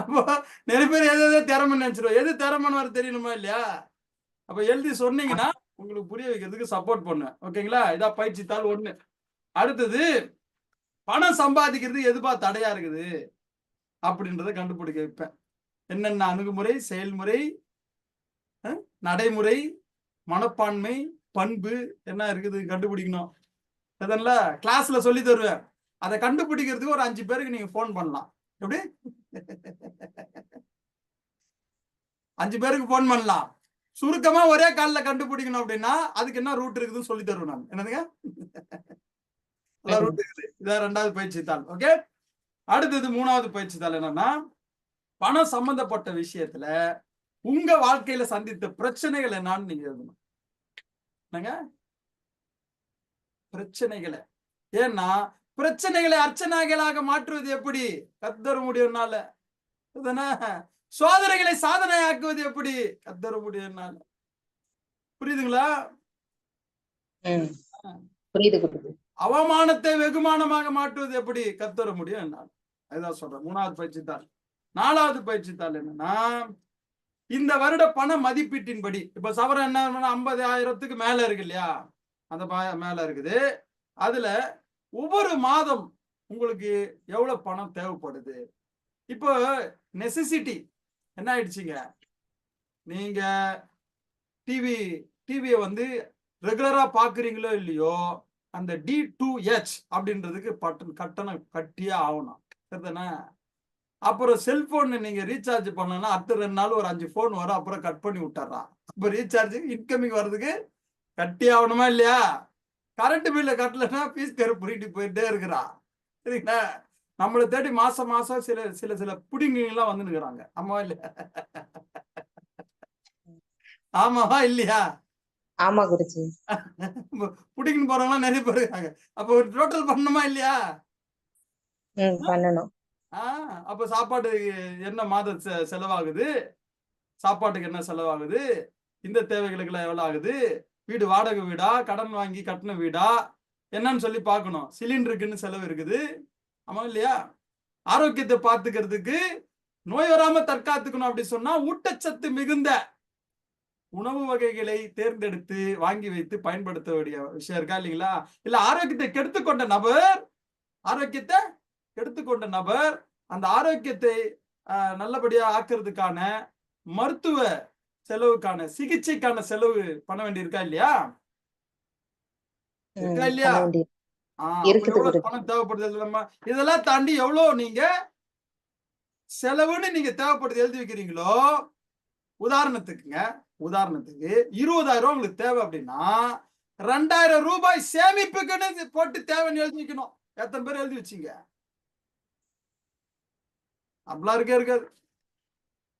அப்போ நிறைய பேர் எது திறமை நினைச்சிருவோம். எது திறமைன்னு வர தெரியணுமா இல்லையா? அப்ப எழுதி சொன்னீங்கன்னா உங்களுக்கு புரிய வைக்கிறதுக்கு சப்போர்ட் பண்ணுவேன். ஓகேங்களா? இதான் பயிற்சி தாள் 1. அடுத்தது, பணம் சம்பாதிக்கிறது எதுபா தடையா இருக்குது அப்படின்றத கண்டுபிடிக்க வைப்பேன். என்னென்ன அணுகுமுறை, செயல்முறை, நடைமுறை, மனப்பான்மை, பண்பு என்ன இருக்குது கண்டுபிடிக்கணும். அதனால கிளாஸ்ல சொல்லி தருவேன். அதை கண்டுபிடிக்கிறதுக்கு ஒரு 5 பேருக்கு நீங்க போன் பண்ணலாம். எப்படி? 5 பேருக்கு போன் பண்ணலாம். சுருக்கமா ஒரே கால்ல கண்டுபிடிக்கணும் அப்படின்னா அதுக்கு என்ன ரூட் இருக்குதுன்னு சொல்லி தருவேன் நான். என்னதுங்க? ரூட் இருக்குது. இதான் 2வது பயிற்சி தாள். ஓகே. அடுத்தது 3வது பயிற்சி தாள் என்னன்னா, பணம் சம்பந்தப்பட்ட விஷயத்துல உங்க வாழ்க்கையில சந்தித்த பிரச்சனைகள் என்னன்னு நீங்க எழுதணும். என்னங்க? பிரச்சனைகளை. ஏன்னா பிரச்சனைகளை அர்ச்சனைகளாக மாற்றுவது எப்படி? கத்தர முடியும்னால. சோதனைகளை சாதனையாக்குவது எப்படி? கத்தர முடியும்னால. புரியுதுங்களா? புரியுது. அவமானத்தை வெகுமானமாக மாற்றுவது எப்படி? கத்தர முடியும் என்னால். அதுதான் சொல்றேன். 3வது பயிற்சி தாள். 4வது பயிற்சி தாள் என்னன்னா, இந்த வருட பண மதிப்பீட்டின்படி இப்ப சவரம் என்ன 50,000க்கு மேல இருக்கு இல்லையா? அந்த மேல இருக்குது. அதுல ஒவ்வொரு மாதம் உங்களுக்கு எவ்வளவு பணம் தேவைப்படுது? இப்போ நெசசிட்டி என்ன ஆயிடுச்சுங்க, நீங்க டிவியை வந்து ரெகுலரா பாக்குறீங்களோ இல்லையோ, அந்த D2H அப்படின்றதுக்கு கட்டணம் கட்டியே ஆகணும். சரிதானே? அப்புறம் செல்போன் நீங்க ரீசார்ஜ் பண்ணனா அடுத்த 2 நாள் ஒரு 5 போன் வரும், அப்புறம் கட் பண்ணி விட்டுறான். அப்ப ரீசார்ஜ் இன்கமிங் வர்றதுக்கு கட்டி ஆகணுமா இல்லையா? கரண்ட் பில்ல கட்டலன்னா பீஸ் பேர் புரிட்டு போயிட்டே இருக்கிறான். சரிங்களா? நம்மளை தேடி மாசம் சில புடிங்கெல்லாம் வந்து நிக்கிறாங்க. ஆமாவா இல்லையா? ஆமாவா இல்லையா? ஆமா குருஜி. புடிங்கன்னு போறவங்க நிறைய பேர் இருக்காங்க. அப்ப ஒரு டோட்டல் பண்ணணுமா இல்லையா? பண்ணணும். அப்ப சாப்பாடு என்ன மாத செலவாகுது, சாப்பாட்டுக்கு என்ன செலவாகுது, இந்த தேவைகளுக்கு எல்லாம் எவ்வளவு ஆகுது, வீடு வாடகை வீடா, கடன் வாங்கி கட்டின வீடா, என்னன்னு சொல்லி பார்க்கணும். சிலிண்டருக்குன்னு செலவு இருக்குது. ஆமா இல்லையா? ஆரோக்கியத்தை பார்த்துக்கிறதுக்கு, நோய் வராம தற்காத்துக்கணும் அப்படி சொன்னா ஊட்டச்சத்து மிகுந்த உணவு வகைகளை தேர்ந்தெடுத்து வாங்கி வைத்து பயன்படுத்த வேண்டிய விஷயம் இருக்கா இல்லைங்களா? இல்ல ஆரோக்கியத்தை கெடுத்துக்கொண்ட நபர் அந்த ஆரோக்கியத்தை நல்லபடியா ஆக்குறதுக்கான மருத்துவ செலவுக்கான சிகிச்சைக்கான செலவு பண்ண வேண்டி இருக்கா இல்லையா? இருக்கா இல்லையா? பண்ண வேண்டியது அப்ப இருக்குது எவ்வளவு குருஜி. பணம் தேவைப்படுது நம்ம இதெல்லாம் தாண்டி எவ்வளவு நீங்க செலவுன்னு நீங்க தேவைப்படுது எழுதி வைக்கிறீங்களோ, உதாரணத்துக்கு 20,000 உங்களுக்கு தேவை அப்படின்னா 2,000 ரூபாய் சேமிப்புக்குன்னு போட்டு தேவைன்னு எழுதி வைக்கணும். எத்தனை பேர் எழுதி வச்சீங்க? அப்படிலாம் இருக்காது.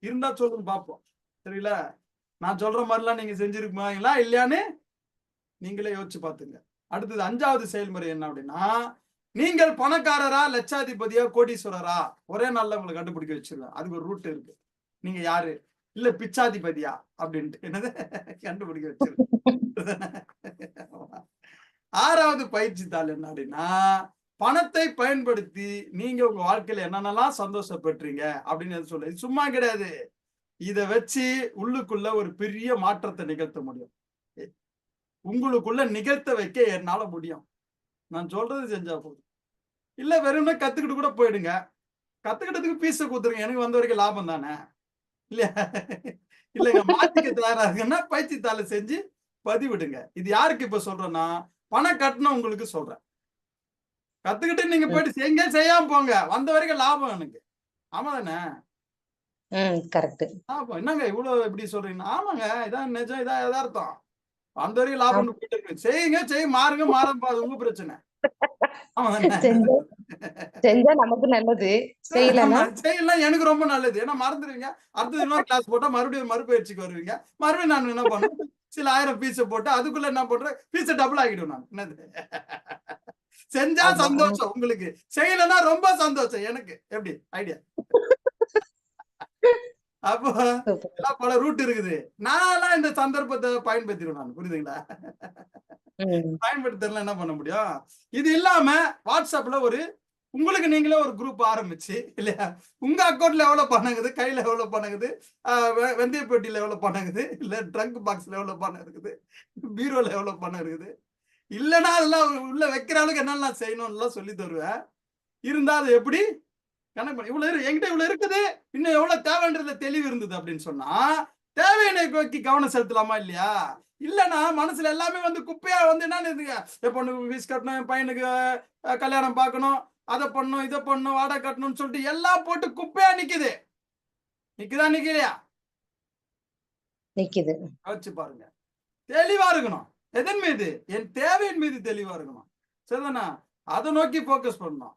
இருந்தா சொல்லுங்க பார்ப்போம். சரிங்கள? நான் சொல்ற மாதிரிலாம் நீங்க செஞ்சிருக்கீங்களா இல்லையான்னு நீங்களே யோசிச்சு பார்த்துங்க. அடுத்தது 5வது செயல்முறை என்ன அப்படின்னா, நீங்கள் பணக்காரரா, லட்சாதிபதியா, கோடீஸ்வரரா ஒரே நாள்ல உங்களை கண்டுபிடிக்க வச்சிருவேன். அதுக்கு ஒரு ரூட் இருக்கு. நீங்க யாரு? இல்ல பிச்சாதிபதியா அப்படின்ட்டு என்னது கண்டுபிடிக்க வச்சிருவேன். 6வது பயிற்சி தாள் என்ன அப்படின்னா, பணத்தை பயன்படுத்தி நீங்க உங்க வாழ்க்கையில என்னென்னலாம் சந்தோஷப்பட்டீங்க அப்படின்னு சொல்ல. இது சும்மா கிடையாது. இத வச்சு உள்ளுக்குள்ள ஒரு பெரிய மாற்றத்தை நிகழ்த்த முடியும். உங்களுக்குள்ள நிகழ்த்த வைக்க என்னால முடியும். நான் சொல்றது செஞ்சா போதும். இல்ல வெறும்னே கத்துக்கிட்டு கூட போயிடுங்க. கத்துக்கிட்டதுக்கு பீஸ குடுத்துருங்க. எனக்கு வந்த வரைக்கும் லாபம் தானே. இல்லையா? இல்லங்க மாத்திக்க தயாரா இருக்குன்னா பயிற்சி தாள செஞ்சு பதிவிடுங்க. இது யாருக்கு இப்ப சொல்றேன்னா, பணம் கட்டணும் உங்களுக்கு சொல்றேன். கத்துக்கிட்டு நீங்க போயிட்டு எங்க செய்யாம போங்க. வந்த வரைக்கும் லாபம் எனக்கு. ஆமா தானே? கரெக்ட். லாபம். என்னங்க இவ்வளவு இப்படி சொல்றீங்க? ஆமாங்க. இதான் நிஜம். இதான் எதார்த்தம். அந்த வரைக்கும் லாபம்னு போயிட்டு இருக்கு. செய்யுங்க, மாறுங்க, மாறாம அது உங்க பிரச்சனை. ஆமா தானே? செஞ்சா நமக்கு நல்லது. செய்யலன்னா செய்யலாம் எனக்கு ரொம்ப நல்லது. ஏன்னா மறந்துடுவீங்க. அடுத்தது இன்னொரு கிளாஸ் போட்டா மறுபடியும் மறுபயிற்சிக்கு வருவீங்க. மறுபடியும் நான் என்ன பண்ணுவேன்? சில 1000 பீஸ போட்டு அதுக்குள்ள என்ன பண்றேன்? பீஸ டபுள் ஆக்கிடுவேன் நான். என்னது? செஞ்சா சந்தோஷம் உங்களுக்கு. செய்யலன்னா ரொம்ப சந்தோஷம் எனக்கு. எப்படி? ஐடியா? அப்போ எல்லாம் பல ரூட் இருக்குது. நான்லாம் இந்த சந்தர்ப்பத்தை பயன்படுத்திடுவேன் நான். புரியுதுங்களா? பயன்படுத்தல என்ன பண்ண முடியும்? இது இல்லாம வாட்ஸ்அப்ல ஒரு உங்களுக்கு நீங்களே ஒரு குரூப் ஆரம்பிச்சு இல்லையா? உங்க அக்கௌண்ட்ல எவ்வளவு பணங்குது, கையில எவ்வளவு பணங்குது, வெந்தய பெட்டியில எவ்வளவு பணங்குது, இல்ல ட்ரங்க் பாக்ஸ்ல எவ்வளவு பணம் இருக்குது, பீரோல எவ்வளவு பணம் இருக்குது. இல்லைன்னா அதெல்லாம் உள்ள வைக்கிற அளவுக்கு என்னெல்லாம் செய்யணும்லாம் சொல்லி தருவேன். இருந்தா அது எப்படி கணக்கு பண்ணி இவ்வளவு என்கிட்ட இவ்வளவு இருக்குது, இன்னும் எவ்வளவு தேவைன்றதுல தெளிவு இருந்தது அப்படின்னு சொன்னா தேவையை நோக்கி கவனம் செலுத்தலாமா இல்லையா? இல்லைன்னா மனசுல எல்லாமே வந்து குப்பையா வந்து என்ன என் பொண்ணுக்கு ஃபீஸ் கட்டணும், என் பையனுக்கு கல்யாணம் பார்க்கணும், அதை பண்ணணும், இதை பண்ணணும், வாடகை கட்டணும்னு சொல்லிட்டு எல்லாம் போட்டு குப்பையா நிக்குது. நிக்குதா நிக்கலையா? நிக்குது. வச்சு பாருங்க. தெளிவா இருக்கணும். எதன் மீது? என் தேவையின் மீது தெளிவா இருக்கணும். சரிதானா? அதை நோக்கி போக்கஸ் பண்ணணும்.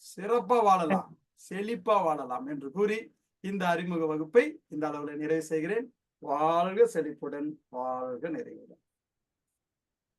சிறப்பா வாழலாம், செழிப்பா வாழலாம் என்று கூறி இந்த அறிமுக வகுப்பை இந்த அளவில் நிறைவு செய்கிறேன். வாழ்க செழிப்புடன், வாழ்க நிறைவுடன்.